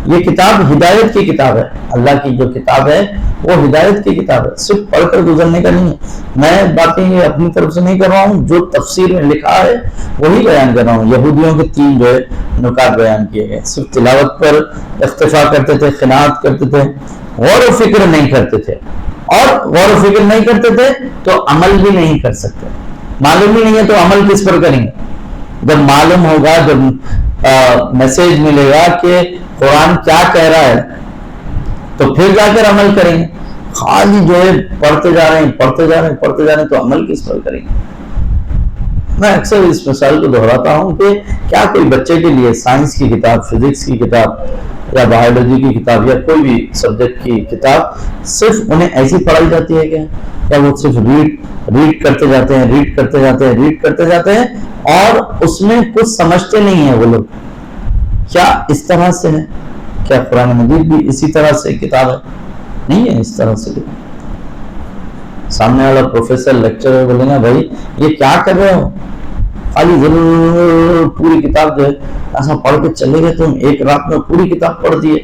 A: یہ کتاب ہدایت کی کتاب ہے. اللہ کی جو کتاب ہے وہ ہدایت کی کتاب ہے، صرف پڑھ کر گزرنے کا نہیں ہے. میں باتیں یہ اپنی طرف سے نہیں کر رہا ہوں، جو تفسیر میں لکھا ہے وہی بیان کر رہا ہوں. یہودیوں کے 3 جو ہے نکات بیان کیے گئے. صرف تلاوت پر اکتفا کرتے تھے، قناعت کرتے تھے، غور و فکر نہیں کرتے تھے. اور غور و فکر نہیں کرتے تھے تو عمل بھی نہیں کر سکتے. معلوم ہی نہیں ہے تو عمل کس پر کریں گے؟ جب معلوم ہوگا، جب میسج ملے گا کہ قرآن کیا کہہ رہا ہے تو پھر جا کر عمل کریں گے. خالی جو ہے پڑھتے جا رہے ہیں تو عمل کس پر کریں گے؟ میں اکثر اس مثال کو دہراتا ہوں کہ کیا کوئی بچے کے لیے سائنس کی کتاب، فزکس کی کتاب یا بایولوجی کی کتاب یا کوئی بھی سبجیکٹ کی کتاب صرف انہیں ایسی پڑھائی جاتی ہے کیا وہ صرف ریڈ کرتے جاتے ہیں اور اس میں کچھ سمجھتے نہیں ہیں وہ لوگ؟ کیا اس طرح سے ہے؟ کیا قرآن مجید بھی اسی طرح سے کتاب ہے؟ نہیں ہے اس طرح سے کتاب. سامنے والا پروفیسر لیکچرر بولے گا بھائی یہ کیا کر رہے ہو؟ خالی ضرور پوری کتاب جو ہے ایسا پڑھ کے چلے گئے، تم ایک رات میں پوری کتاب پڑھ دیے،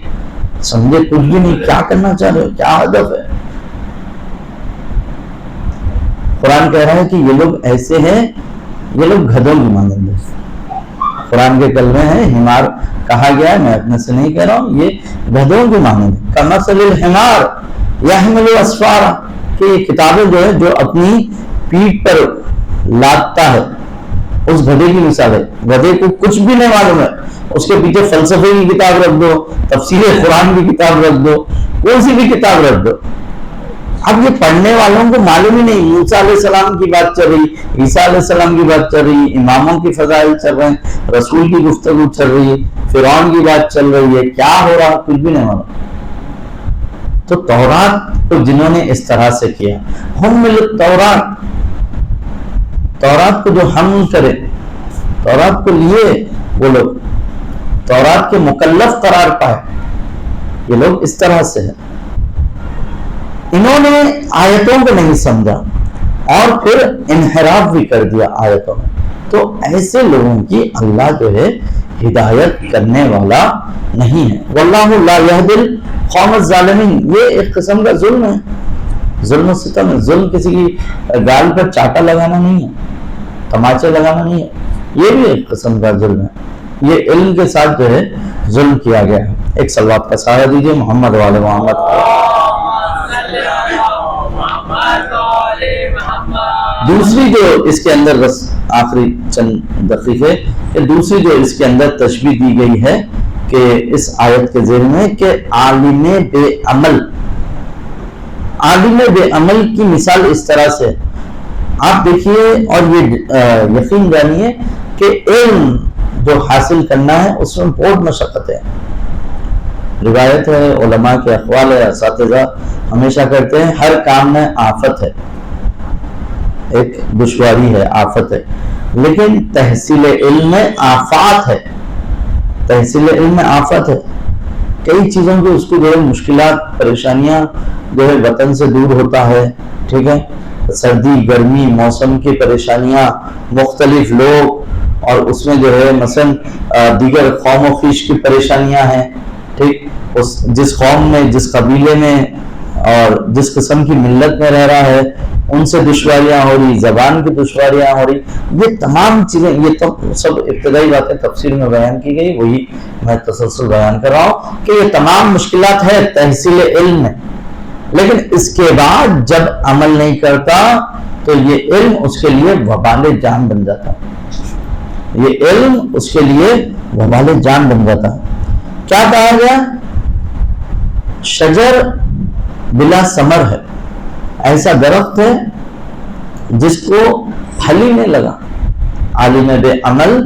A: سمجھے کچھ بھی نہیں. کیا کرنا چاہ رہے ہو؟ کیا ہدف ہے؟ قرآن کہہ رہا ہے کہ یہ لوگ ایسے ہیں، یہ لوگ گدھوں کی مانند ہیں. قرآن کے کلمے ہیں، حمار کہا گیا ہے، میں اپنے سے نہیں کہہ رہا ہوں، یہ گدھوں کی مانند ہے. کمثل الحمار یحمل اسفارا، کہ یہ کتابیں جو ہے جو اپنی پیٹھ پر لادتا ہے اس گدھے کی مثال ہے. گدھے کو کچھ بھی نہیں معلوم ہے، اس کے پیچھے فلسفے کی کتاب رکھ دو، تفسیر قرآن کی کتاب رکھ دو، کون سی بھی کتاب رکھ دو، اب یہ پڑھنے والوں کو معلوم ہی نہیں، موسیٰ علیہ السلام کی بات چل رہی، عیسیٰ علیہ السلام کی بات چل رہی، اماموں کی فضائل چل رہے ہیں، رسول کی گفتگو چل رہی ہے، فرعون کی بات چل رہی ہے، کیا ہو رہا کچھ بھی نہیں ہو رہا۔ تو تورات کو جنہوں نے اس طرح سے کیا، حمل التورات، تورات کو جو حمل کرے، تورات کو لیے وہ لوگ تورات کے مکلف قرار پائے، یہ لوگ اس طرح سے ہیں۔ انہوں نے آیتوں کو نہیں سمجھا اور پھر انحراف بھی کر دیا آیتوں میں، تو ایسے لوگوں کی اللہ جو ہے ہدایت کرنے والا نہیں ہے۔ واللہ لا یہدی القوم الظالمین، یہ ایک قسم کا ظلم ہے، ظلم و ستم ہے۔ ظلم کسی کی گال پر چاٹا لگانا نہیں ہے، تماچے لگانا نہیں ہے، یہ بھی ایک قسم کا ظلم ہے، یہ علم کے ساتھ جو ہے ظلم کیا گیا ہے۔ ایک صلوات کا سایہ دیجئے محمد وعلی محمد۔ دوسری جو اس کے اندر، بس آخری چند دقیقے، کہ دوسری جو اس کے اندر تشبیہ دی گئی ہے کہ اس آیت کے ذیل میں، کہ عالم بے عمل، عالم بے عمل کی مثال اس طرح سے آپ دیکھیے، اور یہ یقین جانیے کہ علم جو حاصل کرنا ہے اس میں بہت مشقت ہے۔ روایت ہے، علماء کے اقوال ہے، اساتذہ ہمیشہ کرتے ہیں، ہر کام میں آفت ہے، ایک دشواری ہے، آفت ہے، لیکن تحصیل علم میں آفات ہے، تحصیل علم میں آفت ہے۔ کئی چیزوں کی اس کو جو ہے مشکلات، پریشانیاں جو ہے وطن سے دور ہوتا ہے، ٹھیک ہے، سردی گرمی موسم کی پریشانیاں، مختلف لوگ، اور اس میں جو ہے مثلا دیگر قوم و خیش کی پریشانیاں ہیں، ٹھیک، جس قوم میں، جس قبیلے میں اور جس قسم کی ملت میں رہ رہا ہے، ان سے دشواریاں ہو رہی، زبان کی دشواریاں ہو رہی، یہ تمام چیزیں، یہ تو سب ابتدائی باتیں تفسیر میں بیان کی گئی، وہی میں تسلسل بیان کر رہا ہوں کہ یہ تمام مشکلات ہے تحصیل علم میں، لیکن اس کے بعد جب عمل نہیں کرتا تو یہ علم اس کے لیے وبال جان بن جاتا ہے، یہ علم اس کے لیے وبال جان بن جاتا ہے۔ کیا کہا گیا؟ شجر بلا ثمر ہے، ایسا درخت ہے جس کو پھل ہی نہیں لگا۔ عالم بے عمل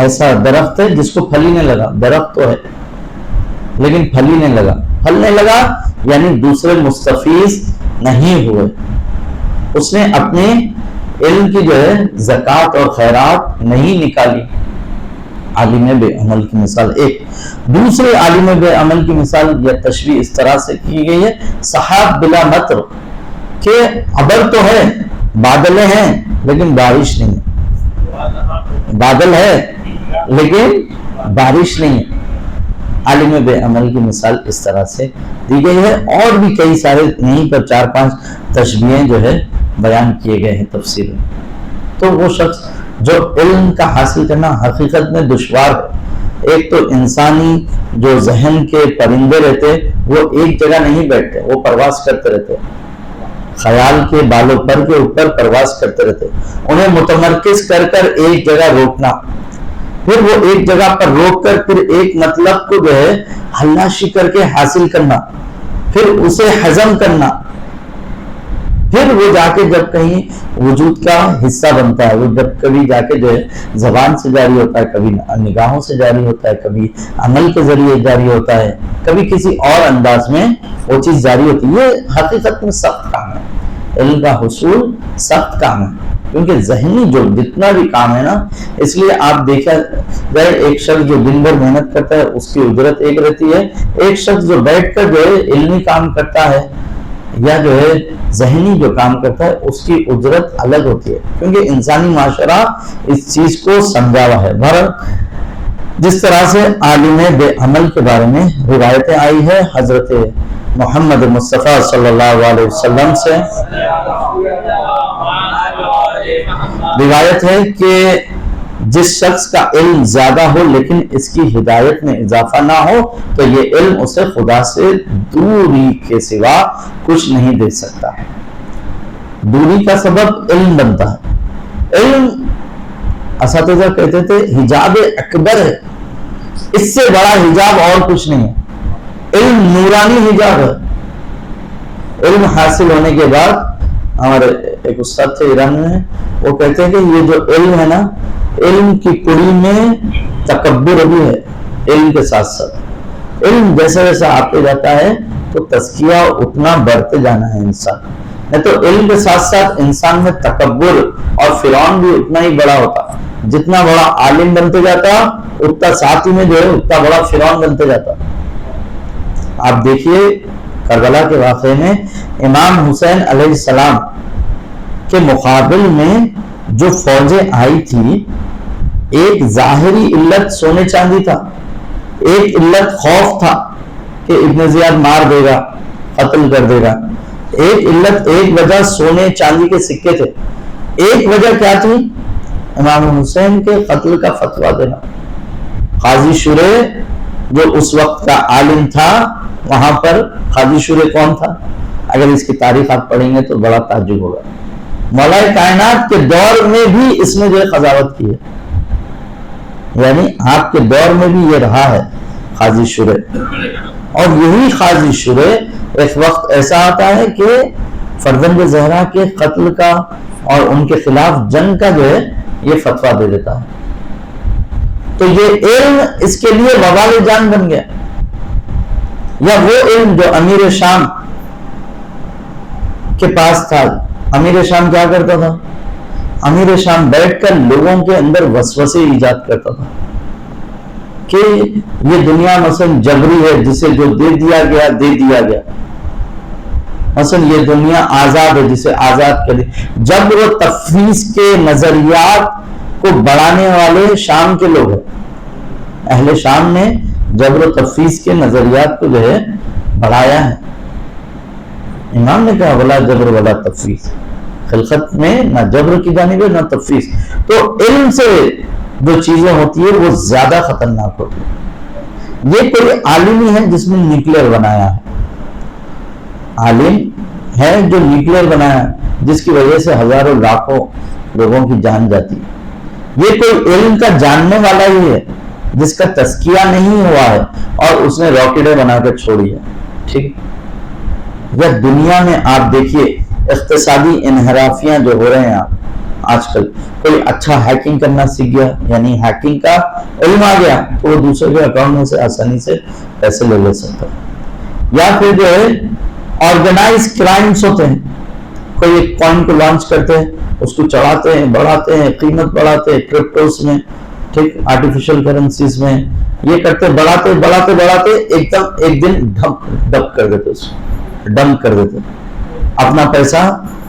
A: ایسا درخت ہے جس کو پھل ہی نہیں لگا، درخت تو ہے لیکن پھل ہی نہیں لگا۔ پھل نہیں لگا یعنی دوسرے مستفیض نہیں ہوئے، اس نے اپنے علم کی جو ہے زکوٰۃ اور خیرات نہیں نکالی۔ عالم بے عمل کی مثال ایک۔ دوسرے عالم بے عمل کی مثال یا تشبیہ اس طرح سے کی گئی ہے، سحاب بلا مطر، کہ ابر تو ہے، بادلیں ہیں لیکن بارش نہیں ہے، بادل ہے لیکن بارش نہیں ہے۔ عالم بے عمل کی مثال اس طرح سے دی گئی ہے، اور بھی کئی سارے نہیں پر 4-5 تشبیہیں جو ہے بیان کیے گئے ہیں تفسیر میں۔ تو وہ شخص جو علم کا حاصل کرنا حقیقت میں دشوار ہے، ایک تو انسانی جو ذہن کے پرندے رہتے وہ ایک جگہ نہیں بیٹھتے، وہ پرواز کرتے رہتے، خیال کے بالوں پر کے اوپر پرواز کرتے رہتے، انہیں متمرکز کر کر ایک جگہ روکنا، پھر وہ ایک جگہ پر روک کر پھر ایک مطلب کو جو ہے حلاشی کر کے حاصل کرنا، پھر اسے ہضم کرنا، پھر وہ جا کے جب کہیں وجود کا حصہ بنتا ہے، وہ جب کبھی جا کے جو ہے زبان سے جاری ہوتا ہے، کبھی نگاہوں سے جاری ہوتا ہے، کبھی عمل کے ذریعے جاری ہوتا ہے، کبھی کسی اور انداز میں وہ چیز جاری ہوتی ہے۔ یہ حقیقت میں سخت کام ہے، علم کا حصول سخت کام ہے، کیونکہ ذہنی جو جتنا بھی کام ہے نا، اس لیے آپ دیکھا جائے ایک شخص جو دن بھر محنت کرتا ہے اس کی اجرت ایک رہتی ہے، ایک شخص جو بیٹھ کر جو ہے علمی کام کرتا ہے یا جو ہے ذہنی جو کام کرتا ہے اس کی اجرت الگ ہوتی ہے، کیونکہ انسانی معاشرہ اس چیز کو سمجھا ہوا ہے۔ بہرحال جس طرح سے عالم بے عمل کے بارے میں روایتیں آئی ہے حضرت محمد مصطفیٰ صلی اللہ علیہ وسلم سے روایت ہے کہ جس شخص کا علم زیادہ ہو لیکن اس کی ہدایت میں اضافہ نہ ہو تو یہ علم اسے خدا سے دوری کے سوا کچھ نہیں دے سکتا ہے۔ دوری کا سبب علم بنتا ہے۔ علم اساتذہ کہتے تھے حجاب اکبر ہے، اس سے بڑا حجاب اور کچھ نہیں ہے۔ علم نورانی حجاب ہے، علم حاصل ہونے کے بعد ہمارے ایک استاد تھے ایران میں، وہ کہتے ہیں کہ یہ جو علم ہے نا، علم کی کڑی میں تکبر بھی ہے، علم کے ساتھ ساتھ علم جیسا جیسا آتے جاتا ہے تو تزکیہ اتنا بڑھتے جانا ہے انسان، نہیں تو علم کے ساتھ ساتھ انسان میں تکبر اور فرعون بھی اتنا ہی بڑا ہوتا، جتنا بڑا عالم بنتے جاتا اتنا ساتھ ہی میں جو ہے اتنا بڑا فرعون بنتے جاتا۔ آپ دیکھیے کربلا کے واقعے میں امام حسین علیہ السلام کے مقابل میں جو فوجیں آئی تھی، ایک ظاہری علت سونے چاندی تھا، ایک علت خوف تھا کہ ابن زیاد مار دے گا، قتل کر دے گا، ایک علت، ایک وجہ سونے چاندی کے سکے تھے، ایک وجہ کیا تھی؟ امام حسین کے قتل کا فتویٰ دینا۔ قاضی شورے جو اس وقت کا عالم تھا، وہاں پر قاضی شورے کون تھا؟ اگر اس کی تاریخ آپ پڑھیں گے تو بڑا تعجب ہوگا۔ مولا کائنات کے دور میں بھی اس نے جو قضاوت کی ہے، یعنی آپ کے دور میں بھی یہ رہا ہے قاضی شورے، اور یہی قاضی شورے ایک وقت ایسا آتا ہے کہ فرزند زہرا کے قتل کا اور ان کے خلاف جنگ کا جو ہے یہ فتویٰ دے دیتا ہے۔ تو یہ علم اس کے لیے وبال جان بن گیا، یا وہ علم جو امیر شام کے پاس تھا۔ امیر شام کیا کرتا تھا؟ امیر شام بیٹھ کر لوگوں کے اندر وسوسے ایجاد کرتا تھا کہ یہ دنیا مثلا جبری ہے، جسے جو دے دیا گیا دے دیا گیا، مثلا یہ دنیا آزاد ہے، جسے آزاد کر دی۔ جبر و تفویض کے نظریات کو بڑھانے والے شام کے لوگ ہیں، اہل شام نے جبر و تفویض کے نظریات کو جو ہے بڑھایا ہے۔ امام نے کہا ولا جبر ولا تفویض، خلقت میں نہ جبر کی جانب ہے نہ تفویض۔ تو علم سے جو چیزیں ہوتی ہیں وہ زیادہ خطرناک ہوتی ہیں۔ یہ کوئی عالم ہی ہے جس نے نیوکلیر بنایا ہے، عالم ہے جو نیوکلیر بنایا ہے، جس کی وجہ سے ہزاروں لاکھوں لوگوں کی جان جاتی ہے۔ یہ کوئی علم کا جاننے والا ہی ہے جس کا تزکیہ نہیں ہوا ہے اور اس نے راکٹیں بنا کر چھوڑی ہے، ٹھیک۔ یا دنیا میں آپ دیکھیے اقتصادی انحرافیاں جو ہو رہے ہیں آج کل، کوئی اچھا ہیکنگ کرنا سیکھ گیا، یعنی ہیکنگ کا علم آ گیا تو وہ دوسرے کے اکاؤنٹ میں سے آسانی سے پیسے لے سکتا ہے۔ یا پھر جو ہے آرگنائز کرائمز ہوتے ہیں، کوئی ایک کوائن کو لانچ کرتے ہیں، اس کو چڑھاتے ہیں، بڑھاتے ہیں، قیمت بڑھاتے ہیں، کرپٹوز میں، ٹھیک، آرٹیفیشل کرنسیز میں، یہ کرتے بڑھاتے بڑھاتے بڑھاتے ایک دن ڈمپ کر دیتے، اس ڈمپ کر دیتے، اپنا پیسہ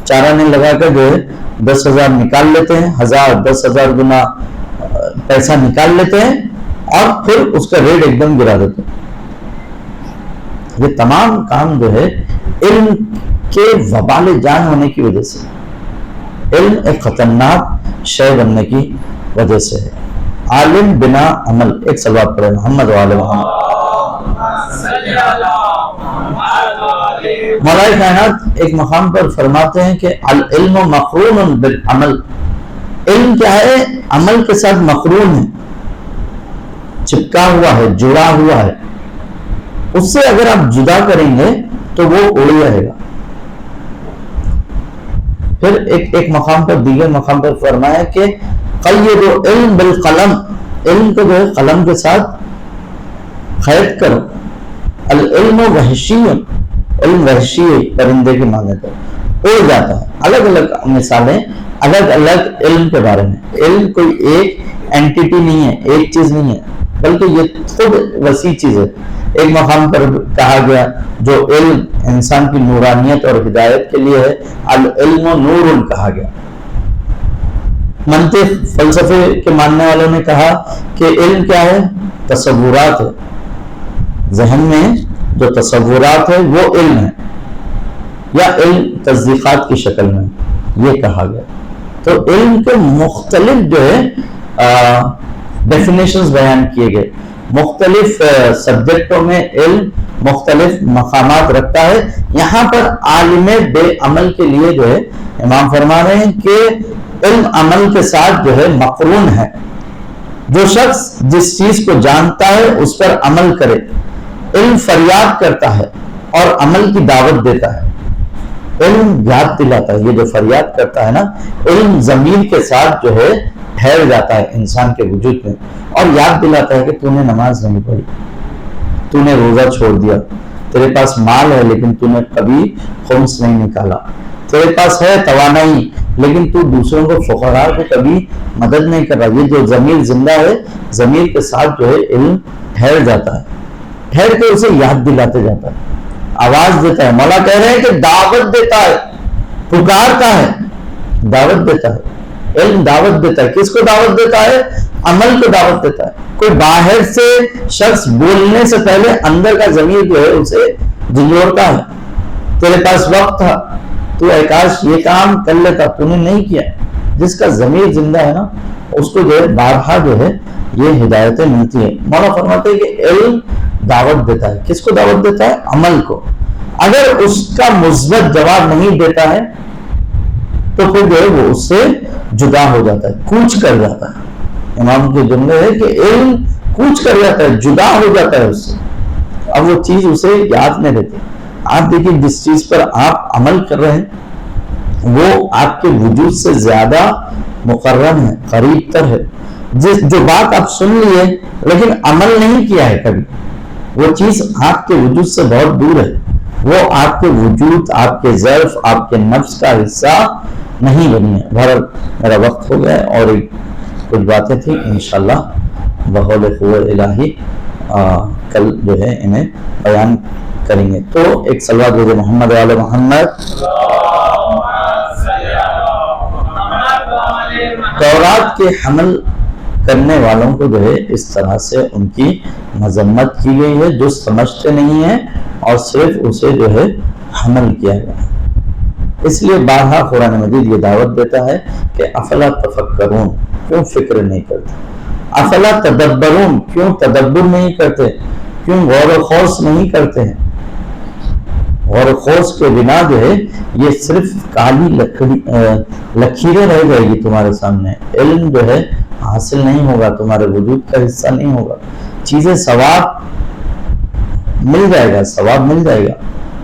A: چارہ نے لگا کر جو ہے 10,000 نکال لیتے ہیں، 10,000 گنا پیسہ نکال لیتے ہیں اور پھر اس کا ریٹ ایک دم گرا دیتے ہیں۔ یہ تمام کام جو ہے علم کے وبال جان ہونے کی وجہ سے، علم ایک خطرناک شے بننے کی وجہ سے ہے۔ عالم بنا عمل، ایک سلوات پڑھیں محمد وآل محمد۔ مولا کائنات ایک مقام پر فرماتے ہیں کہ العلم مقرون بالعمل، علم کیا ہے؟ عمل کے ساتھ مقرون ہے، چپکا ہوا ہے، جڑا ہوا ہے، اس سے اگر آپ جدا کریں گے تو وہ اڑ جائے گا۔ پھر ایک مقام پر، دیگر مقام پر فرمایا کہ قید علم بالقلم، علم کو جو ہے قلم کے ساتھ قید کرو۔ العلم وحشی، علم وحشی پرندے کی مانند ہے، اڑ جاتا ہے۔ الگ الگ مثالیں الگ الگ علم کے بارے میں۔ علم کوئی ایک اینٹیٹی نہیں ہے، ایک چیز نہیں ہے، بلکہ یہ خود وسیع چیز ہے۔ ایک مقام پر کہا گیا جو علم انسان کی نورانیت اور ہدایت کے لیے ہے، العلم نور کہا گیا۔ منطق فلسفے کے ماننے والوں نے کہا کہ علم کیا ہے؟ تصورات ہے، ذہن میں جو تصورات ہے وہ علم ہے، یا علم تصدیقات کی شکل میں، یہ کہا گیا۔ تو علم کے مختلف جو ہے ڈیفینیشنز بیان کیے گئے، مختلف سبجیکٹوں میں علم مختلف مقامات رکھتا ہے۔ یہاں پر عالم بے عمل کے لیے جو ہے امام فرما رہے ہیں کہ علم عمل کے ساتھ جو ہے مقرون ہے۔ جو شخص جس چیز کو جانتا ہے اس پر عمل کرے، علم فریاد کرتا ہے اور عمل کی دعوت دیتا ہے۔ علم یاد دلاتا ہے. یہ جو فریاد کرتا ہے نا، علم ضمیر کے ساتھ جو ہے ٹھہر جاتا ہے انسان کے وجود میں، اور یاد دلاتا ہے کہ تو نے نماز نہیں پڑھی، تو نے روزہ چھوڑ دیا، تیرے پاس مال ہے لیکن تو نے کبھی خمس نہیں نکالا، تیرے پاس ہے توانائی لیکن تو دوسروں کو فقراء کو کبھی مدد نہیں کر رہا. یہ جو ضمیر زندہ ہے، ضمیر کے ساتھ جو ہے علم ٹھہر جاتا ہے، ٹھہر کے اسے یاد دلاتے جاتا ہے، آواز دیتا ہے. مولا کہہ رہے ہیں کہ دعوت دیتا ہے، پکارتا ہے، دعوت دیتا ہے. علم دعوت دیتا ہے. کس کو دعوت دیتا ہے؟ عمل کو دعوت دیتا ہے. کوئی باہر سے شخص بولنے سے پہلے اندر کا ضمیر جو ہے اسے جھنجھوڑتا ہے. تیرے پاس وقت تھا، تو اے کاش یہ کام کر لیتا، تو نے نہیں کیا. جس کا ضمیر زندہ ہے نا، اس کو جو ہے بارہا جو ہے یہ ہدایتیں ملتی ہیں. مولا فرماتے ہیں کہ علم دعوت دیتا ہے. کس کو دعوت دیتا ہے؟ عمل کو. اگر اس کا مثبت جواب نہیں دیتا ہے تو پھر جو ہے وہ اس سے جدا ہو جاتا ہے، کوچ کر جاتا ہے. امام کے جملے ہے کہ علم کوچ کر جاتا ہے، جدا ہو جاتا ہے اس سے. اب وہ چیز اسے یاد نہیں رہتی. آپ دیکھیں جس چیز پر آپ عمل کر رہے ہیں وہ آپ کے وجود سے زیادہ مقرن ہے، قریب تر ہے. جو بات آپ سن لیے لیکن عمل نہیں کیا ہے کبھی، وہ چیز آپ کے وجود سے بہت دور ہے. وہ آپ کے وجود، آپ کے ظرف، آپ کے نفس کا حصہ نہیں بنی ہے. بہرحال میرا وقت ہو گیا ہے اور کچھ باتیں تھیں، انشاءاللہ بحول قوت الہی کل جو ہے انہیں بیان کریں گے. تو ایک صلوات بھیجے محمد وعلی محمد. تورات کے حمل کرنے والوں کو جو ہے اس طرح سے ان کی مذمت کی گئی ہے جو سمجھتے نہیں ہیں اور صرف اسے جو ہے حمل کیا گیا. اس لیے بارہا قرآن مجید یہ دعوت دیتا ہے کہ افلا تفکرون، کیوں فکر نہیں کرتے؟ افلا تدبرون، کیوں تدبر نہیں کرتے؟ کیوں غور و خوض نہیں کرتے ہیں؟ غور و خوض کے بنا جو ہے یہ صرف کالی لکیریں رہ جائے گی تمہارے سامنے. علم جو ہے حاصل نہیں ہوگا، تمہارے وجود کا حصہ نہیں ہوگا. چیزیں ثواب مل جائے گا، ثواب مل جائے گا.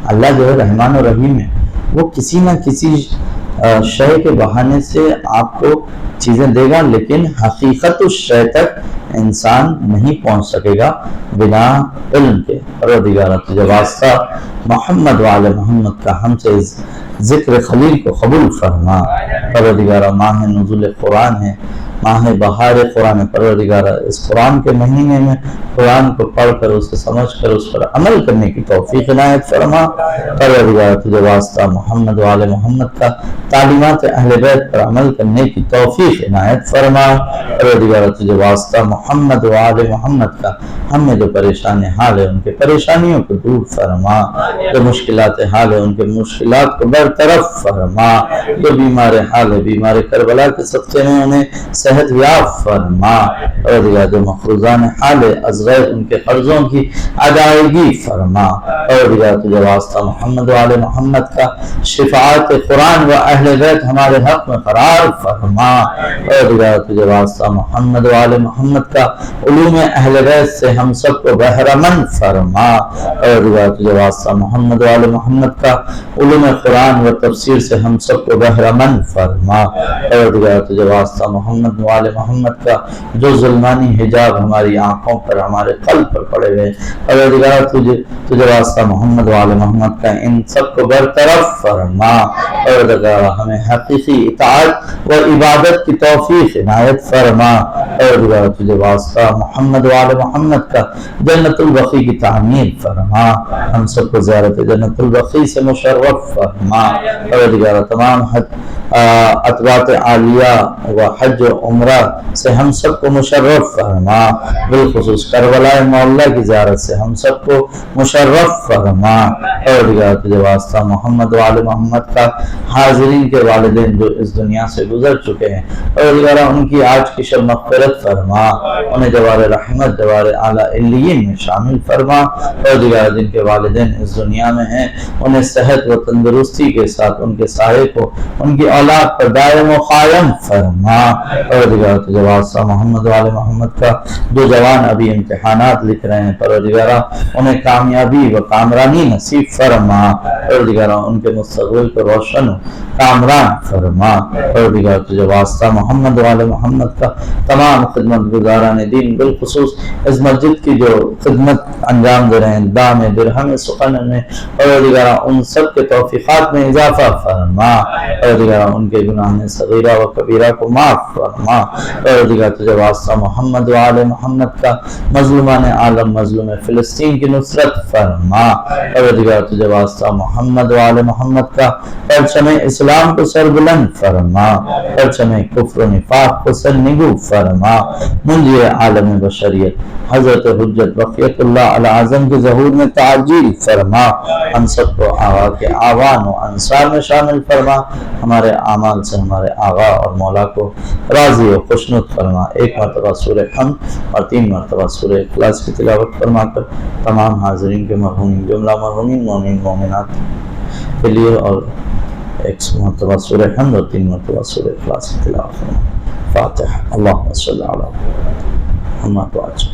A: اللہ جو ہے رحمان و رحیم ہے، وہ کسی نہ کسی شے کے بہانے سے آپ کو چیزیں دے گا، لیکن حقیقت اس شے تک انسان نہیں پہنچ سکے گا بنا علم کے. پروردگار تجھے واسطہ محمد وعلی محمد کا ہم سے ذکر خلیل کو قبول فرما. پروردگار ماہ نزول قرآن ہے، ماہ بہار قرآن. پروردگار اس قرآن کے مہینے میں قرآن کو پڑھ کر اسے سمجھ کر اس پر عمل کرنے کی توفیق عنایت فرما. پروردگار تجھے واسطہ محمد وعلی محمد کا تعلیمات اہل بیت پر عمل کرنے کی توفیق عنایت فرما. پروردگار تجھے واسطہ محمد وعلی محمد کا ہم میں جو پریشان حال ہے ان کے پریشانیوں کو دور فرما، جو مشکلات حال ہے ان کے مشکلات کو برطرف فرما، جو بیمار حال ہے بیمار کربلا کے صدقے میں انہیں صحت یاب فرما. اور جو مقروضان حال ہے ازغیر ان کے قرضوں کی ادائیگی فرما. اور تجھے واسطہ محمد وعلی محمد کا شفاعت قرآن و اہل بیت ہمارے حق میں قرار فرما. اور تجھے واسطہ محمد وعلی محمد کا علوم اہل بیت سے ہم سب کو بہرمند فرما. اور تجھے واسطہ محمد وعلی محمد کا علوم قرآن و تفسیر سے ہم سب کو بہرمند فرما. اور تجھے واسطہ محمد وعلی محمد کا جو ظلمانی حجاب ہماری آنکھوں پر ہمارے قلب پر پڑے ہوئے، اور تجھے واسطہ محمد وعلی محمد کا ان سب کو برطرف فرما. اور ہمیں حقیقی اطاعت و عبادت کی توفیق عنایت فرما. اور تجھے واسطہ محمد وعلی محمد کا جنت البقیع کی تعمیر فرما. ہم سب کو زیارت جنت البقیع سے مشرف فرما. اور تمام اتباعت عالیہ و حج و عمرہ سے ہم سب کو مشرف فرما. بالخصوص کربلا معلیٰ کی زیارت سے ہم سب کو مشرف فرما. اور تجھے واسطہ محمد وعلی محمد کا حاضرین کے والدین جو اس دنیا سے گزر چکے ہیں، اور ان کی آج کی شب مغفرت فرما، انہیں جوار رحمت جوار اعلیٰ علیین میں شامل فرما. اور جن کے والدین اس دنیا میں ہیں انہیں صحت و تندرستی کے ساتھ ان کے سائے کو، ان کی اولاد پر دائم و قائم فرما۔ پروردگار تجھے واسطہ محمد والے محمد کا جو جوان ابھی امتحانات لکھ رہے ہیں پروردگار انہیں کامیابی و کامرانی نصیب فرما۔ پروردگار ان کے مستقبل کو روشن کامران فرما۔ پروردگار تجھے واسطہ محمد والے محمد کا تمام خدمت گزاران دین بالخصوص اس مسجد کی جو خدمت انجام دے رہے ہیں دام درہم سخن میں پروردگار ان سب کے توفیقات میں اضافہ فرما۔ پروردگار ان کے گناہ صغیرہ و کبیرہ کو معاف فرما۔ پروردگار تجھے واسطہ محمد والے محمد کا مظلومان عالم مظلوم فلسطین کی نصرت فرما۔ پروردگار تجھے واسطہ محمد والے محمد کا پرچم اسلام کو سربلند فرما، پرچم کفر و نفاق کو سرنگو فرما۔ منجی عالم بشریت حضرت حجت بقیت اللہ علیہ اعظم کے ظہور میں تعجیل فرما۔ ہم سب کو آقا کے آوان و انصار میں شامل فرما۔ ہمارے اعمال سے ہمارے آقا اور مولا کو راضی و خوشنود فرما۔ ایک مرتبہ سورہ حمد اور 3 مرتبہ سورہ اخلاص کی تلاوت فرما کر تمام حاضرین کے مرحومین جملہ مرحومین مومنین مومنات کے لیے اور 1 مرتبہ سورہ حمد اور 3 مرتبہ سورہ اخلاص کی تلاوت فرما۔ فاتحہ۔ اللہم صلی علی محمد۔